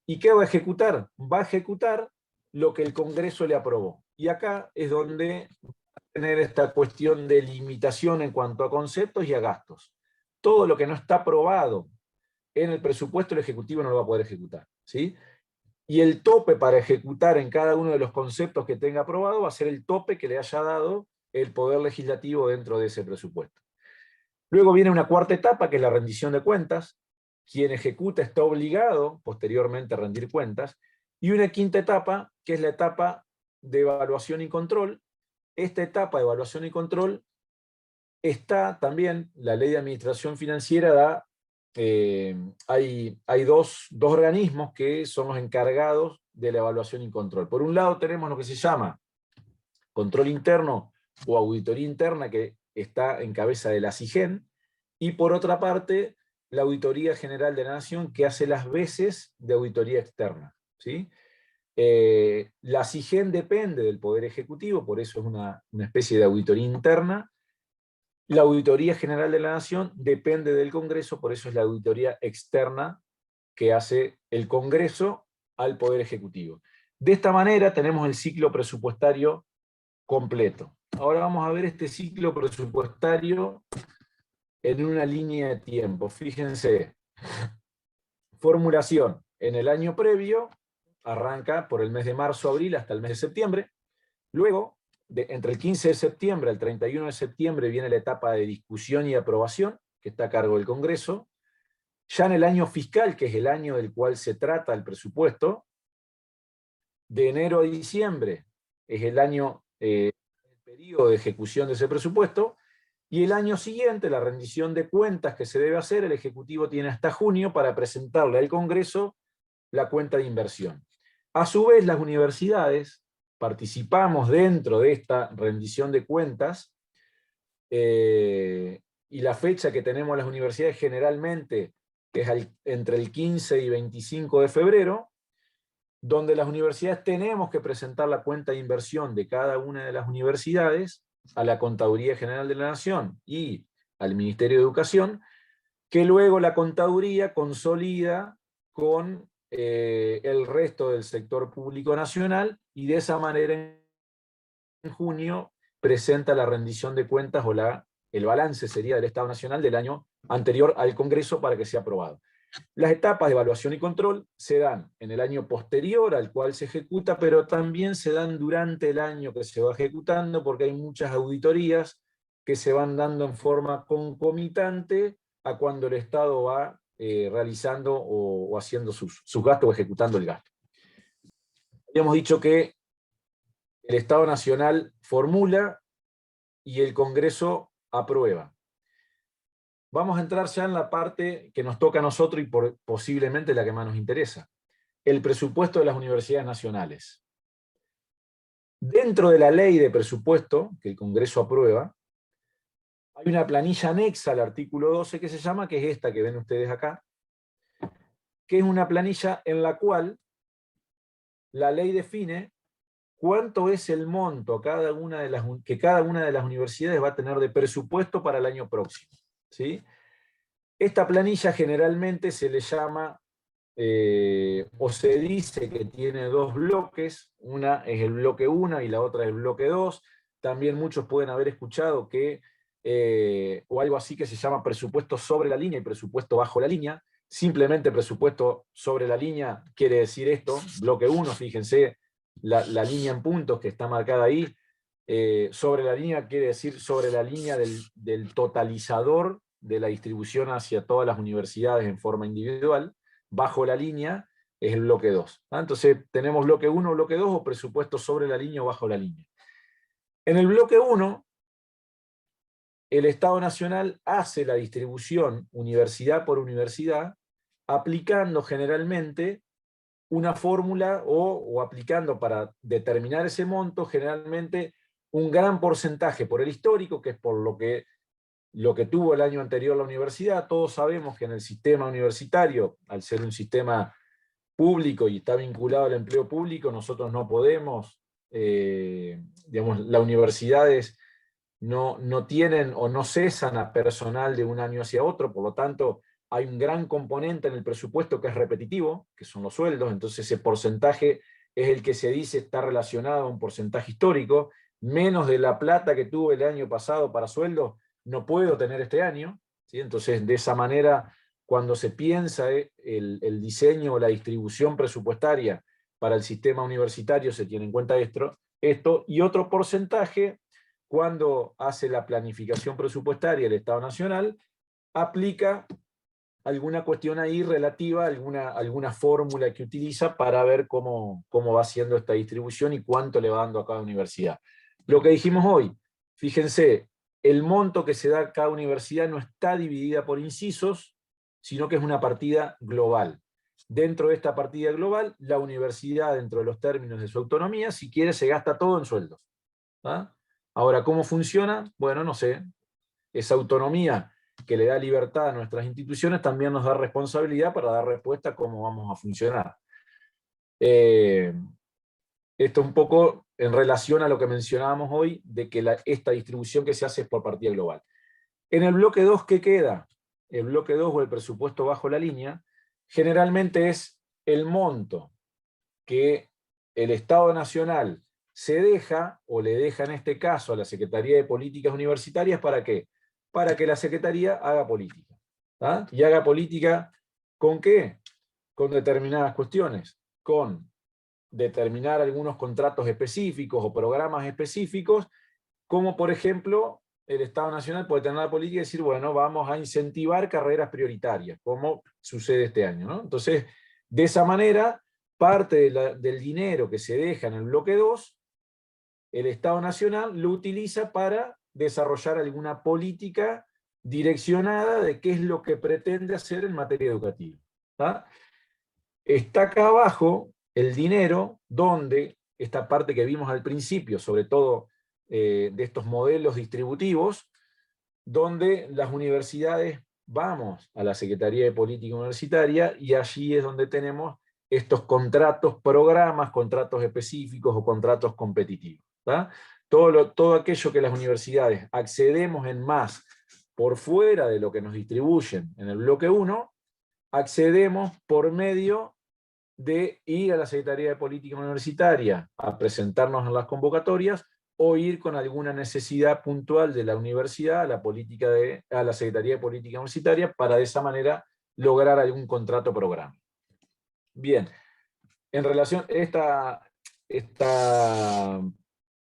S1: ¿Y qué va a ejecutar? Va a ejecutar lo que el Congreso le aprobó. Y acá es donde va a tener esta cuestión de limitación en cuanto a conceptos y a gastos. Todo lo que no está aprobado en el presupuesto, el Ejecutivo no lo va a poder ejecutar, ¿sí? Y el tope para ejecutar en cada uno de los conceptos que tenga aprobado va a ser el tope que le haya dado el Poder Legislativo dentro de ese presupuesto. Luego viene una cuarta etapa, que es la rendición de cuentas. Quien ejecuta está obligado posteriormente a rendir cuentas. Y una quinta etapa, que es la etapa de evaluación y control. Esta etapa de evaluación y control está también, la Ley de Administración Financiera da, hay dos organismos que son los encargados de la evaluación y control. Por un lado tenemos lo que se llama control interno o auditoría interna, que está en cabeza de la SIGEN, y por otra parte, la Auditoría General de la Nación, que hace las veces de auditoría externa, ¿sí? La SIGEN depende del Poder Ejecutivo, por eso es una especie de auditoría interna. La Auditoría General de la Nación depende del Congreso, por eso es la auditoría externa que hace el Congreso al Poder Ejecutivo. De esta manera tenemos el ciclo presupuestario completo. Ahora vamos a ver este ciclo presupuestario en una línea de tiempo. Fíjense, formulación en el año previo, arranca por el mes de marzo-abril hasta el mes de septiembre. Luego, entre el 15 de septiembre al 31 de septiembre viene la etapa de discusión y aprobación, que está a cargo del Congreso. Ya en el año fiscal, que es el año del cual se trata el presupuesto, de enero a diciembre es el año, el periodo de ejecución de ese presupuesto, y el año siguiente, la rendición de cuentas que se debe hacer, el Ejecutivo tiene hasta junio para presentarle al Congreso la cuenta de inversión. A su vez, las universidades participamos dentro de esta rendición de cuentas, y la fecha que tenemos las universidades generalmente es entre el 15 y 25 de febrero, donde las universidades tenemos que presentar la cuenta de inversión de cada una de las universidades a la Contaduría General de la Nación y al Ministerio de Educación, que luego la Contaduría consolida con el resto del sector público nacional, y de esa manera en junio presenta la rendición de cuentas o el balance sería del Estado Nacional del año anterior al Congreso para que sea aprobado. Las etapas de evaluación y control se dan en el año posterior al cual se ejecuta, pero también se dan durante el año que se va ejecutando, porque hay muchas auditorías que se van dando en forma concomitante a cuando el Estado va realizando o haciendo sus gastos o ejecutando el gasto. Habíamos dicho que el Estado Nacional formula y el Congreso aprueba. Vamos a entrar ya en la parte que nos toca a nosotros y posiblemente la que más nos interesa. El presupuesto de las universidades nacionales. Dentro de la ley de presupuesto que el Congreso aprueba, hay una planilla anexa al artículo 12 que se llama, que es esta que ven ustedes acá, que es una planilla en la cual la ley define cuánto es el monto que cada una de las universidades va a tener de presupuesto para el año próximo. ¿Sí? Esta planilla generalmente se le llama, o se dice que tiene dos bloques, una es el bloque 1 y la otra es el bloque 2. También muchos pueden haber escuchado que, o algo así que se llama presupuesto sobre la línea y presupuesto bajo la línea. Simplemente presupuesto sobre la línea quiere decir esto, bloque 1, fíjense, la línea en puntos que está marcada ahí, sobre la línea quiere decir sobre la línea del totalizador de la distribución hacia todas las universidades en forma individual. Bajo la línea es el bloque 2. Entonces tenemos bloque 1, bloque 2 o presupuesto sobre la línea o bajo la línea. En el bloque 1, el Estado Nacional hace la distribución universidad por universidad, aplicando generalmente una fórmula o aplicando para determinar ese monto generalmente un gran porcentaje por el histórico, que es por lo que tuvo el año anterior la universidad. Todos sabemos que en el sistema universitario, al ser un sistema público y está vinculado al empleo público, nosotros no podemos, digamos, las universidades no tienen o no cesan a personal de un año hacia otro, por lo tanto hay un gran componente en el presupuesto que es repetitivo, que son los sueldos, entonces ese porcentaje es el que se dice está relacionado a un porcentaje histórico, menos de la plata que tuve el año pasado para sueldos, no puedo tener este año, ¿sí? Entonces de esa manera, cuando se piensa el diseño o la distribución presupuestaria para el sistema universitario, se tiene en cuenta esto y otro porcentaje, cuando hace la planificación presupuestaria el Estado Nacional, aplica alguna cuestión ahí relativa, alguna fórmula que utiliza para ver cómo va haciendo esta distribución y cuánto le va dando a cada universidad. Lo que dijimos hoy, fíjense, el monto que se da a cada universidad no está dividida por incisos, sino que es una partida global. Dentro de esta partida global, la universidad, dentro de los términos de su autonomía, si quiere, se gasta todo en sueldos. ¿Ah? Ahora, ¿cómo funciona? Bueno, no sé. Esa autonomía que le da libertad a nuestras instituciones también nos da responsabilidad para dar respuesta a cómo vamos a funcionar. Esto un poco en relación a lo que mencionábamos hoy, de que esta distribución que se hace es por partida global. En el bloque 2, ¿qué queda? El bloque 2 o el presupuesto bajo la línea, generalmente es el monto que el Estado Nacional se deja, o le deja en este caso a la Secretaría de Políticas Universitarias, ¿para qué? Para que la Secretaría haga política. ¿Ah? ¿Y haga política con qué? Con determinadas cuestiones, con determinar algunos contratos específicos o programas específicos, como por ejemplo el Estado Nacional puede tener la política y decir, bueno, vamos a incentivar carreras prioritarias, como sucede este año, ¿no? Entonces, de esa manera, parte del dinero que se deja en el bloque 2, el Estado Nacional lo utiliza para desarrollar alguna política direccionada de qué es lo que pretende hacer en materia educativa. ¿Tá? Está acá abajo el dinero donde, esta parte que vimos al principio, sobre todo de estos modelos distributivos, donde las universidades vamos a la Secretaría de Política Universitaria y allí es donde tenemos estos contratos, programas, contratos específicos o contratos competitivos. ¿Tá? Todo aquello que las universidades accedemos en más por fuera de lo que nos distribuyen en el bloque 1, accedemos por medio de ir a la Secretaría de Política Universitaria a presentarnos en las convocatorias o ir con alguna necesidad puntual de la universidad a la Secretaría de Política Universitaria para de esa manera lograr algún contrato programa. Bien, en relación a esta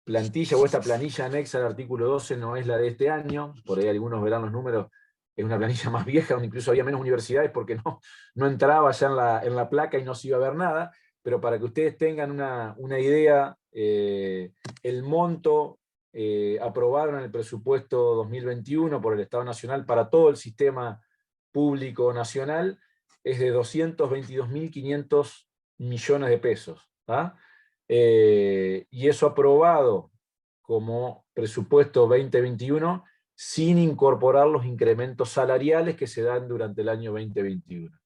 S1: plantilla o esta planilla anexa al artículo 12 no es la de este año, por ahí algunos verán los números, es una planilla más vieja, donde incluso había menos universidades porque no entraba ya en la placa y no se iba a ver nada, pero para que ustedes tengan una idea, el monto aprobado en el presupuesto 2021 por el Estado Nacional para todo el sistema público nacional es de 222.500 millones de pesos. Y eso aprobado como presupuesto 2021 sin incorporar los incrementos salariales que se dan durante el año 2021.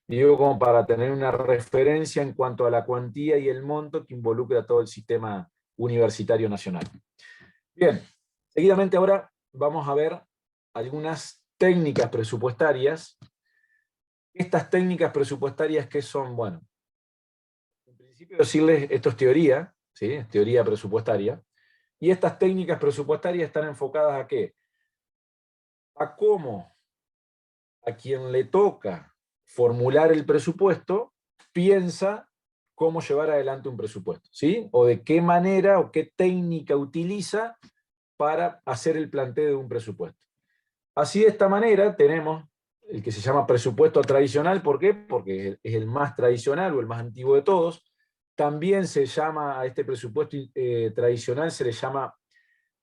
S1: Digo como para tener una referencia en cuanto a la cuantía y el monto que involucra todo el sistema universitario nacional. Bien, seguidamente ahora vamos a ver algunas técnicas presupuestarias. Estas técnicas presupuestarias, ¿qué son? Bueno, en principio decirles, esto es teoría, ¿sí? Es teoría presupuestaria, y estas técnicas presupuestarias están enfocadas ¿a qué? A cómo a quien le toca formular el presupuesto piensa cómo llevar adelante un presupuesto, ¿sí? O de qué manera o qué técnica utiliza para hacer el planteo de un presupuesto. Así, de esta manera, tenemos el que se llama presupuesto tradicional. ¿Por qué? Porque es el más tradicional o el más antiguo de todos. También se llama a este presupuesto tradicional, se le llama,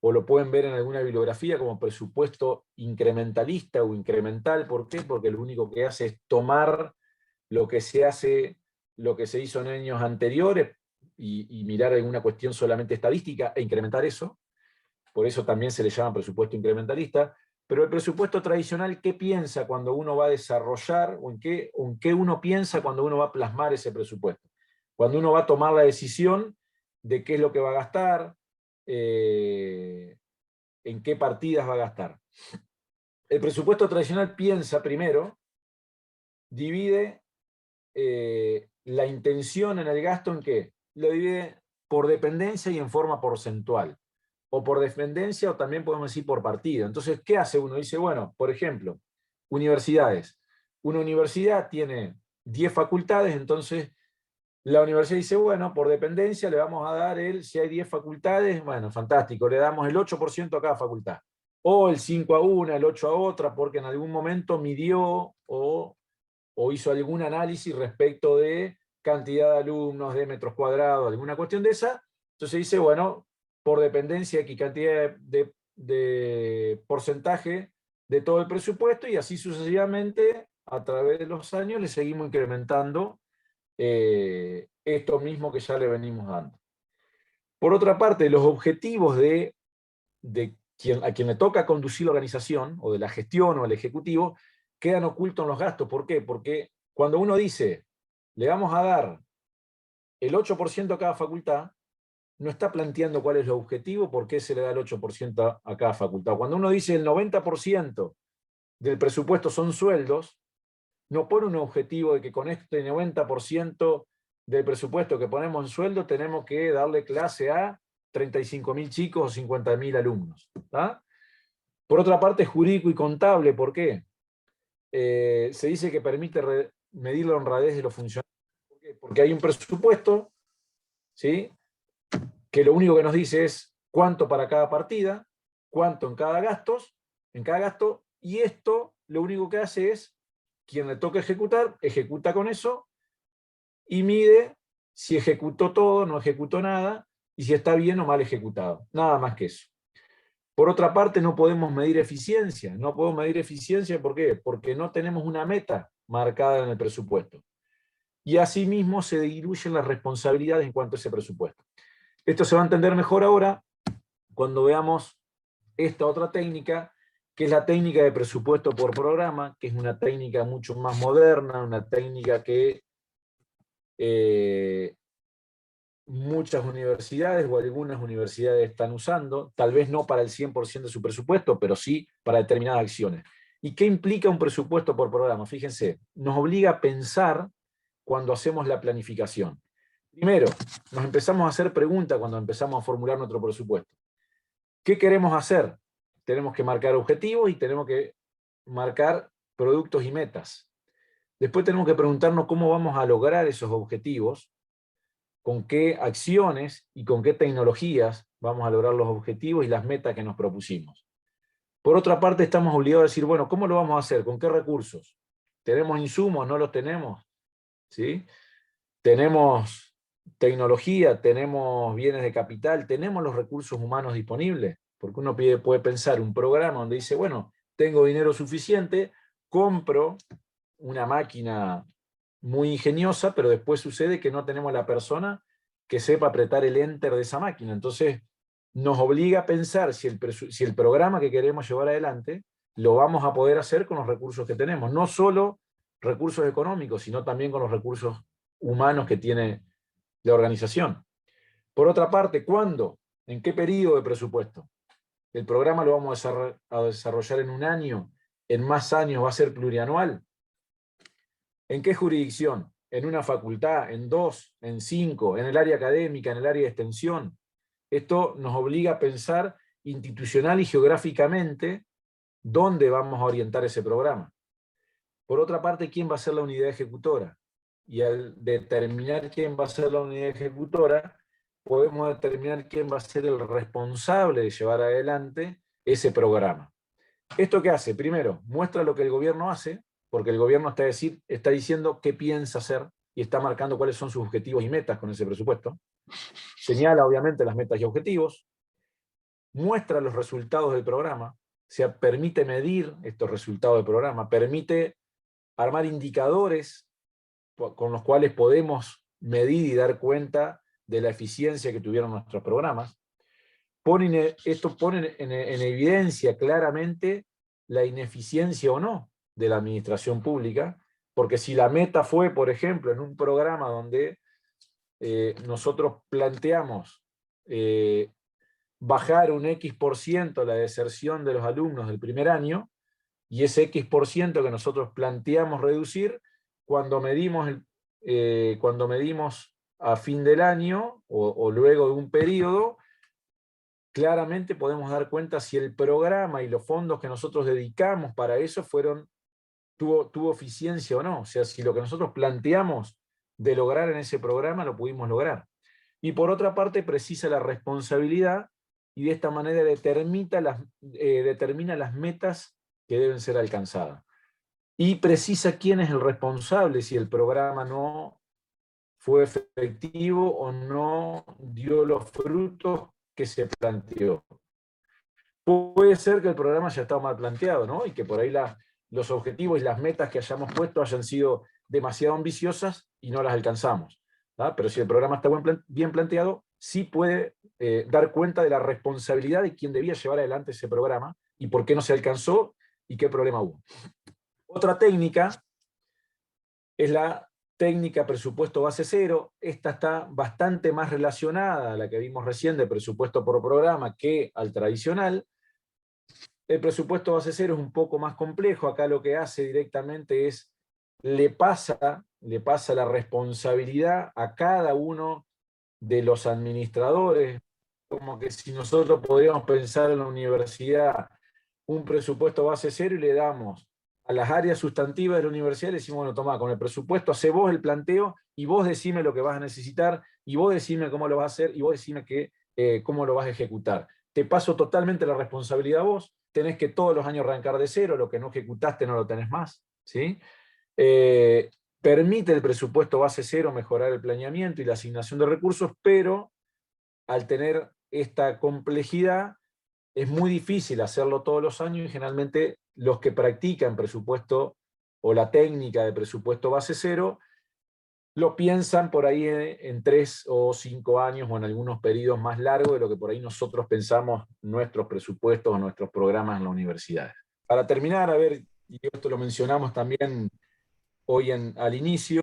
S1: o lo pueden ver en alguna bibliografía, como presupuesto incrementalista o incremental. ¿Por qué? Porque lo único que hace es tomar lo que se hizo en años anteriores y mirar alguna cuestión solamente estadística e incrementar eso. Por eso también se le llama presupuesto incrementalista. Pero el presupuesto tradicional, ¿qué piensa cuando uno va a desarrollar, o en qué uno piensa cuando uno va a plasmar ese presupuesto? Cuando uno va a tomar la decisión de qué es lo que va a gastar, en qué partidas va a gastar. El presupuesto tradicional piensa primero, divide la intención en el gasto en qué? Lo divide por dependencia y en forma porcentual. O por dependencia, o también podemos decir por partido. Entonces, ¿qué hace uno? Dice, bueno, por ejemplo, universidades. Una universidad tiene 10 facultades, entonces la universidad dice, bueno, por dependencia le vamos a dar si hay 10 facultades, bueno, fantástico, le damos el 8% a cada facultad. O el 5 a una, el 8 a otra, porque en algún momento midió o hizo algún análisis respecto de cantidad de alumnos, de metros cuadrados, alguna cuestión de esa. Entonces dice, bueno, por dependencia, X cantidad de porcentaje de todo el presupuesto, y así sucesivamente, a través de los años, le seguimos incrementando esto mismo que ya le venimos dando. Por otra parte, los objetivos a quien le toca conducir la organización, o de la gestión o el ejecutivo, quedan ocultos en los gastos. ¿Por qué? Porque cuando uno dice, le vamos a dar el 8% a cada facultad, no está planteando cuál es el objetivo, por qué se le da el 8% a cada facultad. Cuando uno dice el 90% del presupuesto son sueldos, no pone un objetivo de que con este 90% del presupuesto que ponemos en sueldo tenemos que darle clase a 35.000 chicos o 50.000 alumnos. Por otra parte, jurídico y contable. ¿Por qué? Se dice que permite medir la honradez de los funcionarios. ¿Por qué? Porque hay un presupuesto, ¿sí?, que lo único que nos dice es cuánto para cada partida, cuánto en cada gasto, y esto lo único que hace es, quien le toca ejecutar, ejecuta con eso, y mide si ejecutó todo, no ejecutó nada, y si está bien o mal ejecutado. Nada más que eso. Por otra parte, no podemos medir eficiencia. No podemos medir eficiencia, ¿por qué? Porque no tenemos una meta marcada en el presupuesto. Y asimismo se diluyen las responsabilidades en cuanto a ese presupuesto. Esto se va a entender mejor ahora cuando veamos esta otra técnica, que es la técnica de presupuesto por programa, que es una técnica mucho más moderna, una técnica que muchas universidades o algunas universidades están usando, tal vez no para el 100% de su presupuesto, pero sí para determinadas acciones. ¿Y qué implica un presupuesto por programa? Fíjense, nos obliga a pensar cuando hacemos la planificación. Primero, nos empezamos a hacer preguntas cuando empezamos a formular nuestro presupuesto. ¿Qué queremos hacer? Tenemos que marcar objetivos y tenemos que marcar productos y metas. Después tenemos que preguntarnos cómo vamos a lograr esos objetivos, con qué acciones y con qué tecnologías vamos a lograr los objetivos y las metas que nos propusimos. Por otra parte, estamos obligados a decir, bueno, ¿cómo lo vamos a hacer? ¿Con qué recursos? ¿Tenemos insumos? ¿No los tenemos? ¿Sí? ¿Tenemos tecnología? ¿Tenemos bienes de capital? ¿Tenemos los recursos humanos disponibles? Porque uno puede pensar un programa donde dice, bueno, tengo dinero suficiente, compro una máquina muy ingeniosa, pero después sucede que no tenemos la persona que sepa apretar el enter de esa máquina. Entonces, nos obliga a pensar si el programa que queremos llevar adelante lo vamos a poder hacer con los recursos que tenemos. No solo recursos económicos, sino también con los recursos humanos que tiene la organización. Por otra parte, ¿cuándo? ¿En qué periodo de presupuesto? ¿El programa lo vamos a desarrollar en un año? ¿En más años va a ser plurianual? ¿En qué jurisdicción? ¿En una facultad? ¿En dos? ¿En cinco? ¿En el área académica? ¿En el área de extensión? Esto nos obliga a pensar institucional y geográficamente dónde vamos a orientar ese programa. Por otra parte, ¿quién va a ser la unidad ejecutora? Y al determinar quién va a ser la unidad ejecutora, podemos determinar quién va a ser el responsable de llevar adelante ese programa. ¿Esto qué hace? Primero, muestra lo que el gobierno hace, porque el gobierno está diciendo qué piensa hacer y está marcando cuáles son sus objetivos y metas con ese presupuesto. Señala, obviamente, las metas y objetivos. Muestra los resultados del programa, o sea, permite medir estos resultados del programa, permite armar indicadores con los cuales podemos medir y dar cuenta de la eficiencia que tuvieron nuestros programas. Esto pone en evidencia claramente la ineficiencia o no de la administración pública, porque si la meta fue, por ejemplo, en un programa donde nosotros planteamos bajar un X% la deserción de los alumnos del primer año, y ese X% que nosotros planteamos reducir, cuando medimos, cuando medimos a fin del año o luego de un periodo, claramente podemos dar cuenta si el programa y los fondos que nosotros dedicamos para eso tuvo eficiencia o no. O sea, si lo que nosotros planteamos de lograr en ese programa lo pudimos lograr. Y por otra parte, precisa la responsabilidad y de esta manera determina las metas que deben ser alcanzadas. Y precisa quién es el responsable si el programa no fue efectivo o no dio los frutos que se planteó. Puede ser que el programa haya estado mal planteado, ¿no? Y que por ahí los objetivos y las metas que hayamos puesto hayan sido demasiado ambiciosas y no las alcanzamos. ¿tá? Pero si el programa está bien planteado, sí puede dar cuenta de la responsabilidad de quien debía llevar adelante ese programa y por qué no se alcanzó y qué problema hubo. Otra técnica es la técnica presupuesto base cero. Esta está bastante más relacionada a la que vimos recién de presupuesto por programa que al tradicional. El presupuesto base cero es un poco más complejo. Acá lo que hace directamente es le pasa la responsabilidad a cada uno de los administradores, como que si nosotros podríamos pensar en la universidad un presupuesto base cero y le damos a las áreas sustantivas de la universidad, le decimos, bueno, toma, con el presupuesto hace vos el planteo y vos decime lo que vas a necesitar y vos decime cómo lo vas a hacer y vos decime cómo lo vas a ejecutar. Te paso totalmente la responsabilidad a vos, tenés que todos los años arrancar de cero, lo que no ejecutaste no lo tenés más, ¿sí? Permite el presupuesto base cero mejorar el planeamiento y la asignación de recursos, pero al tener esta complejidad es muy difícil hacerlo todos los años y generalmente los que practican presupuesto o la técnica de presupuesto base cero lo piensan por ahí en 3 o 5 años o en algunos periodos más largos de lo que por ahí nosotros pensamos nuestros presupuestos o nuestros programas en las universidades. Para terminar, a ver, y esto lo mencionamos también hoy al inicio,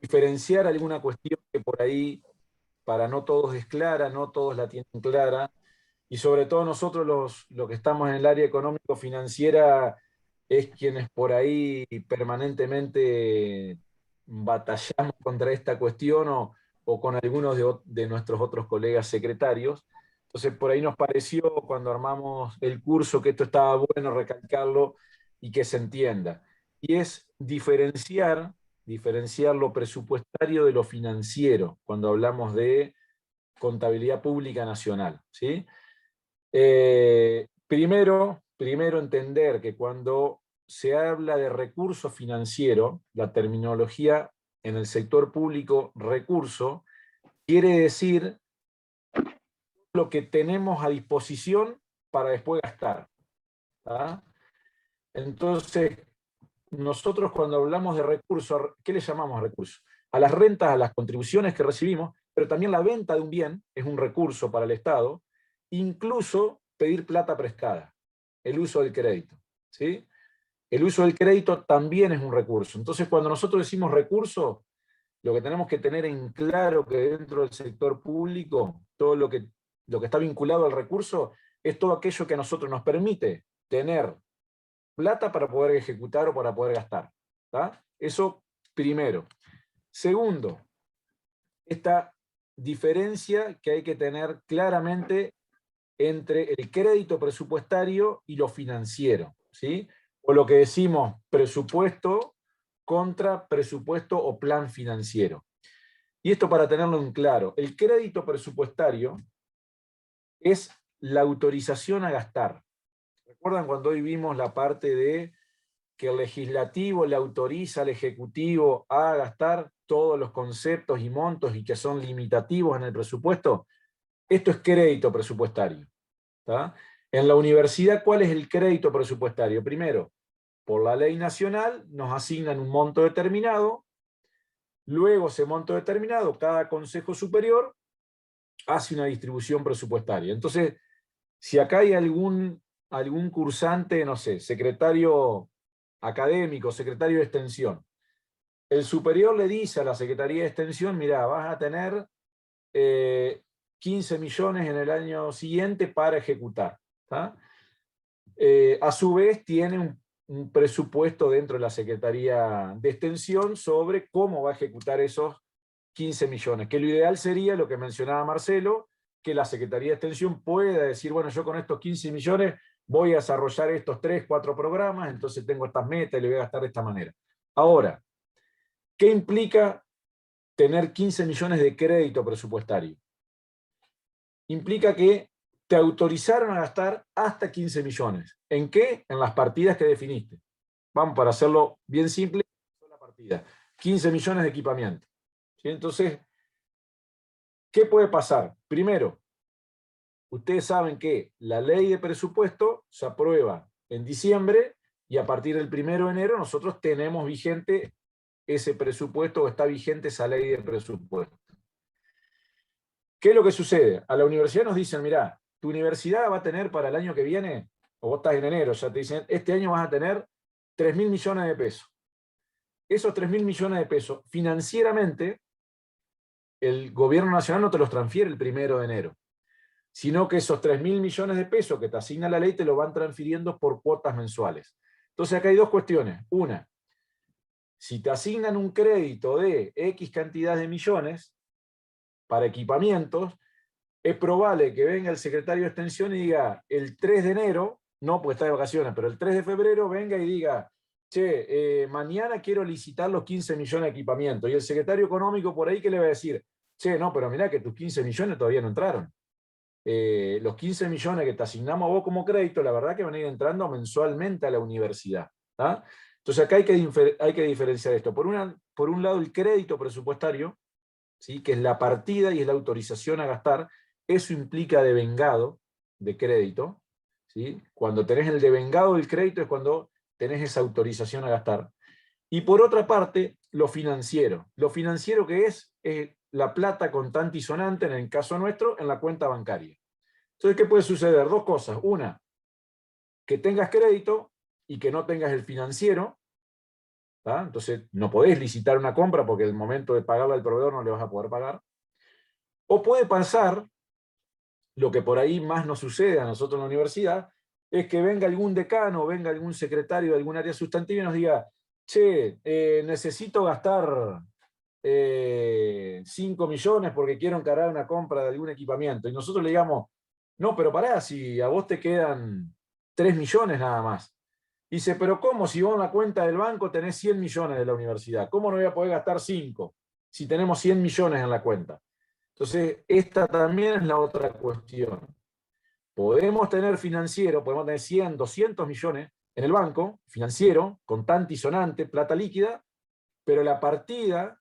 S1: diferenciar alguna cuestión que por ahí para no todos es clara, no todos la tienen clara, y sobre todo nosotros los que estamos en el área económico-financiera es quienes por ahí permanentemente batallamos contra esta cuestión o con algunos de nuestros otros colegas secretarios. Entonces, por ahí nos pareció, cuando armamos el curso, que esto estaba bueno recalcarlo y que se entienda. Y es diferenciar lo presupuestario de lo financiero, cuando hablamos de contabilidad pública nacional, ¿sí? Primero entender que cuando se habla de recurso financiero, la terminología en el sector público, recurso, quiere decir lo que tenemos a disposición para después gastar. ¿Tá? Entonces, nosotros cuando hablamos de recursos, ¿qué le llamamos recursos? A las rentas, a las contribuciones que recibimos, pero también la venta de un bien es un recurso para el Estado, incluso pedir plata prestada, el uso del crédito. ¿Sí? El uso del crédito también es un recurso. Entonces, cuando nosotros decimos recurso, lo que tenemos que tener en claro que dentro del sector público, todo lo que está vinculado al recurso es todo aquello que a nosotros nos permite tener plata para poder ejecutar o para poder gastar. ¿Tá? Eso primero. Segundo, esta diferencia que hay que tener claramente entre el crédito presupuestario y lo financiero, ¿sí? O lo que decimos presupuesto contra presupuesto o plan financiero. Y esto para tenerlo en claro, el crédito presupuestario es la autorización a gastar. ¿Recuerdan cuando hoy vimos la parte de que el legislativo le autoriza al ejecutivo a gastar todos los conceptos y montos y que son limitativos en el presupuesto? Esto es crédito presupuestario. ¿Tá? En la universidad, ¿cuál es el crédito presupuestario? Primero, por la ley nacional nos asignan un monto determinado, luego ese monto determinado, cada consejo superior hace una distribución presupuestaria. Entonces, si acá hay algún cursante, no sé, secretario académico, secretario de extensión, el superior le dice a la Secretaría de Extensión, mira, vas a tener 15 millones en el año siguiente para ejecutar. ¿Tá? A su vez tiene un presupuesto dentro de la Secretaría de Extensión sobre cómo va a ejecutar esos 15 millones, que lo ideal sería lo que mencionaba Marcelo, que la Secretaría de Extensión pueda decir, bueno, yo con estos 15 millones voy a desarrollar estos 3, 4 programas, entonces tengo estas metas y le voy a gastar de esta manera. Ahora, ¿qué implica tener 15 millones de crédito presupuestario? Implica que te autorizaron a gastar hasta 15 millones. ¿En qué? En las partidas que definiste. Vamos, para hacerlo bien simple, la partida. 15 millones de equipamiento. ¿Sí? Entonces, ¿qué puede pasar? Primero, ustedes saben que la ley de presupuesto se aprueba en diciembre y a partir del 1 de enero nosotros tenemos vigente ese presupuesto o está vigente esa ley de presupuesto. ¿Qué es lo que sucede? A la universidad nos dicen, mirá, tu universidad va a tener para el año que viene, o vos estás en enero, ya te dicen, este año vas a tener 3.000 millones de pesos. Esos 3.000 millones de pesos, financieramente, el gobierno nacional no te los transfiere el 1 de enero, sino que esos 3.000 millones de pesos que te asigna la ley te lo van transfiriendo por cuotas mensuales. Entonces acá hay dos cuestiones. Una, si te asignan un crédito de X cantidad de millones para equipamientos, es probable que venga el secretario de Extensión y diga el 3 de enero, no porque está de vacaciones, pero el 3 de febrero venga y diga, che, mañana quiero licitar los 15 millones de equipamiento. Y el secretario económico por ahí que le va a decir, che, no, pero mirá que tus 15 millones todavía no entraron. Los 15 millones que te asignamos a vos como crédito, la verdad que van a ir entrando mensualmente a la universidad. ¿Tá? Entonces acá hay que diferenciar esto. Por un lado, el crédito presupuestario, ¿sí? Que es la partida y es la autorización a gastar. Eso implica devengado de crédito. ¿Sí? Cuando tenés el devengado del crédito es cuando tenés esa autorización a gastar. Y por otra parte, lo financiero. Lo financiero que es la plata contante y sonante, en el caso nuestro, en la cuenta bancaria. Entonces, ¿qué puede suceder? Dos cosas. Una, que tengas crédito y que no tengas el financiero. ¿Tá? Entonces, no podés licitar una compra porque el momento de pagarla al proveedor no le vas a poder pagar. O puede pasar, lo que por ahí más nos sucede a nosotros en la universidad, es que venga algún decano, venga algún secretario de algún área sustantiva y nos diga, che, necesito gastar 5 millones porque quiero encarar una compra de algún equipamiento. Y nosotros le digamos, No, pero pará, si a vos te quedan 3 millones nada más. Dice, pero ¿cómo? Si vos en la cuenta del banco tenés 100 millones de la universidad, ¿cómo no voy a poder gastar 5 si tenemos 100 millones en la cuenta? Entonces, esta también es la otra cuestión. Podemos tener financiero, podemos tener 100, 200 millones en el banco, financiero, contante y sonante, plata líquida, pero la partida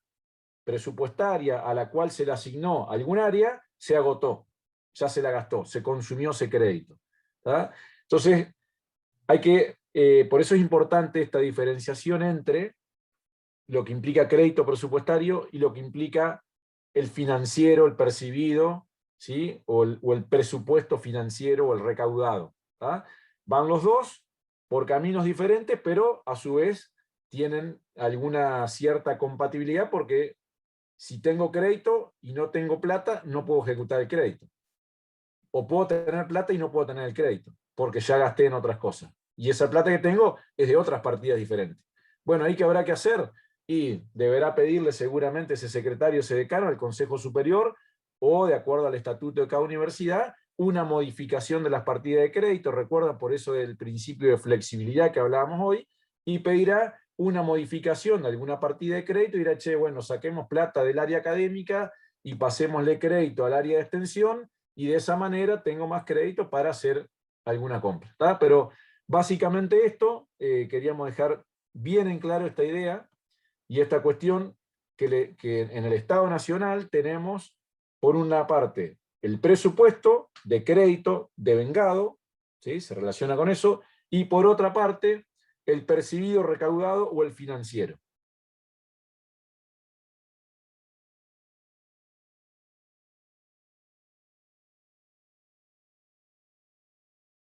S1: presupuestaria a la cual se le asignó algún área se agotó, ya se la gastó, se consumió ese crédito. ¿Tá? Entonces, por eso es importante esta diferenciación entre lo que implica crédito presupuestario y lo que implica el financiero, el percibido, ¿sí? o el presupuesto financiero o el recaudado. ¿Tá? Van los dos por caminos diferentes, pero a su vez tienen alguna cierta compatibilidad porque si tengo crédito y no tengo plata, no puedo ejecutar el crédito. O puedo tener plata y no puedo tener el crédito, porque ya gasté en otras cosas. Y esa plata que tengo es de otras partidas diferentes. Bueno, ¿ahí qué habrá que hacer? Y deberá pedirle seguramente ese secretario, ese decano, al Consejo Superior, o de acuerdo al estatuto de cada universidad, una modificación de las partidas de crédito, recuerda por eso del principio de flexibilidad que hablábamos hoy, y pedirá una modificación de alguna partida de crédito y dirá, che, bueno, saquemos plata del área académica y pasémosle crédito al área de extensión, y de esa manera tengo más crédito para hacer alguna compra. ¿Tá? Pero básicamente esto, queríamos dejar bien en claro esta idea y esta cuestión que en el Estado Nacional tenemos, por una parte, el presupuesto de crédito devengado, ¿sí? Se relaciona con eso, y por otra parte, el percibido recaudado o el financiero.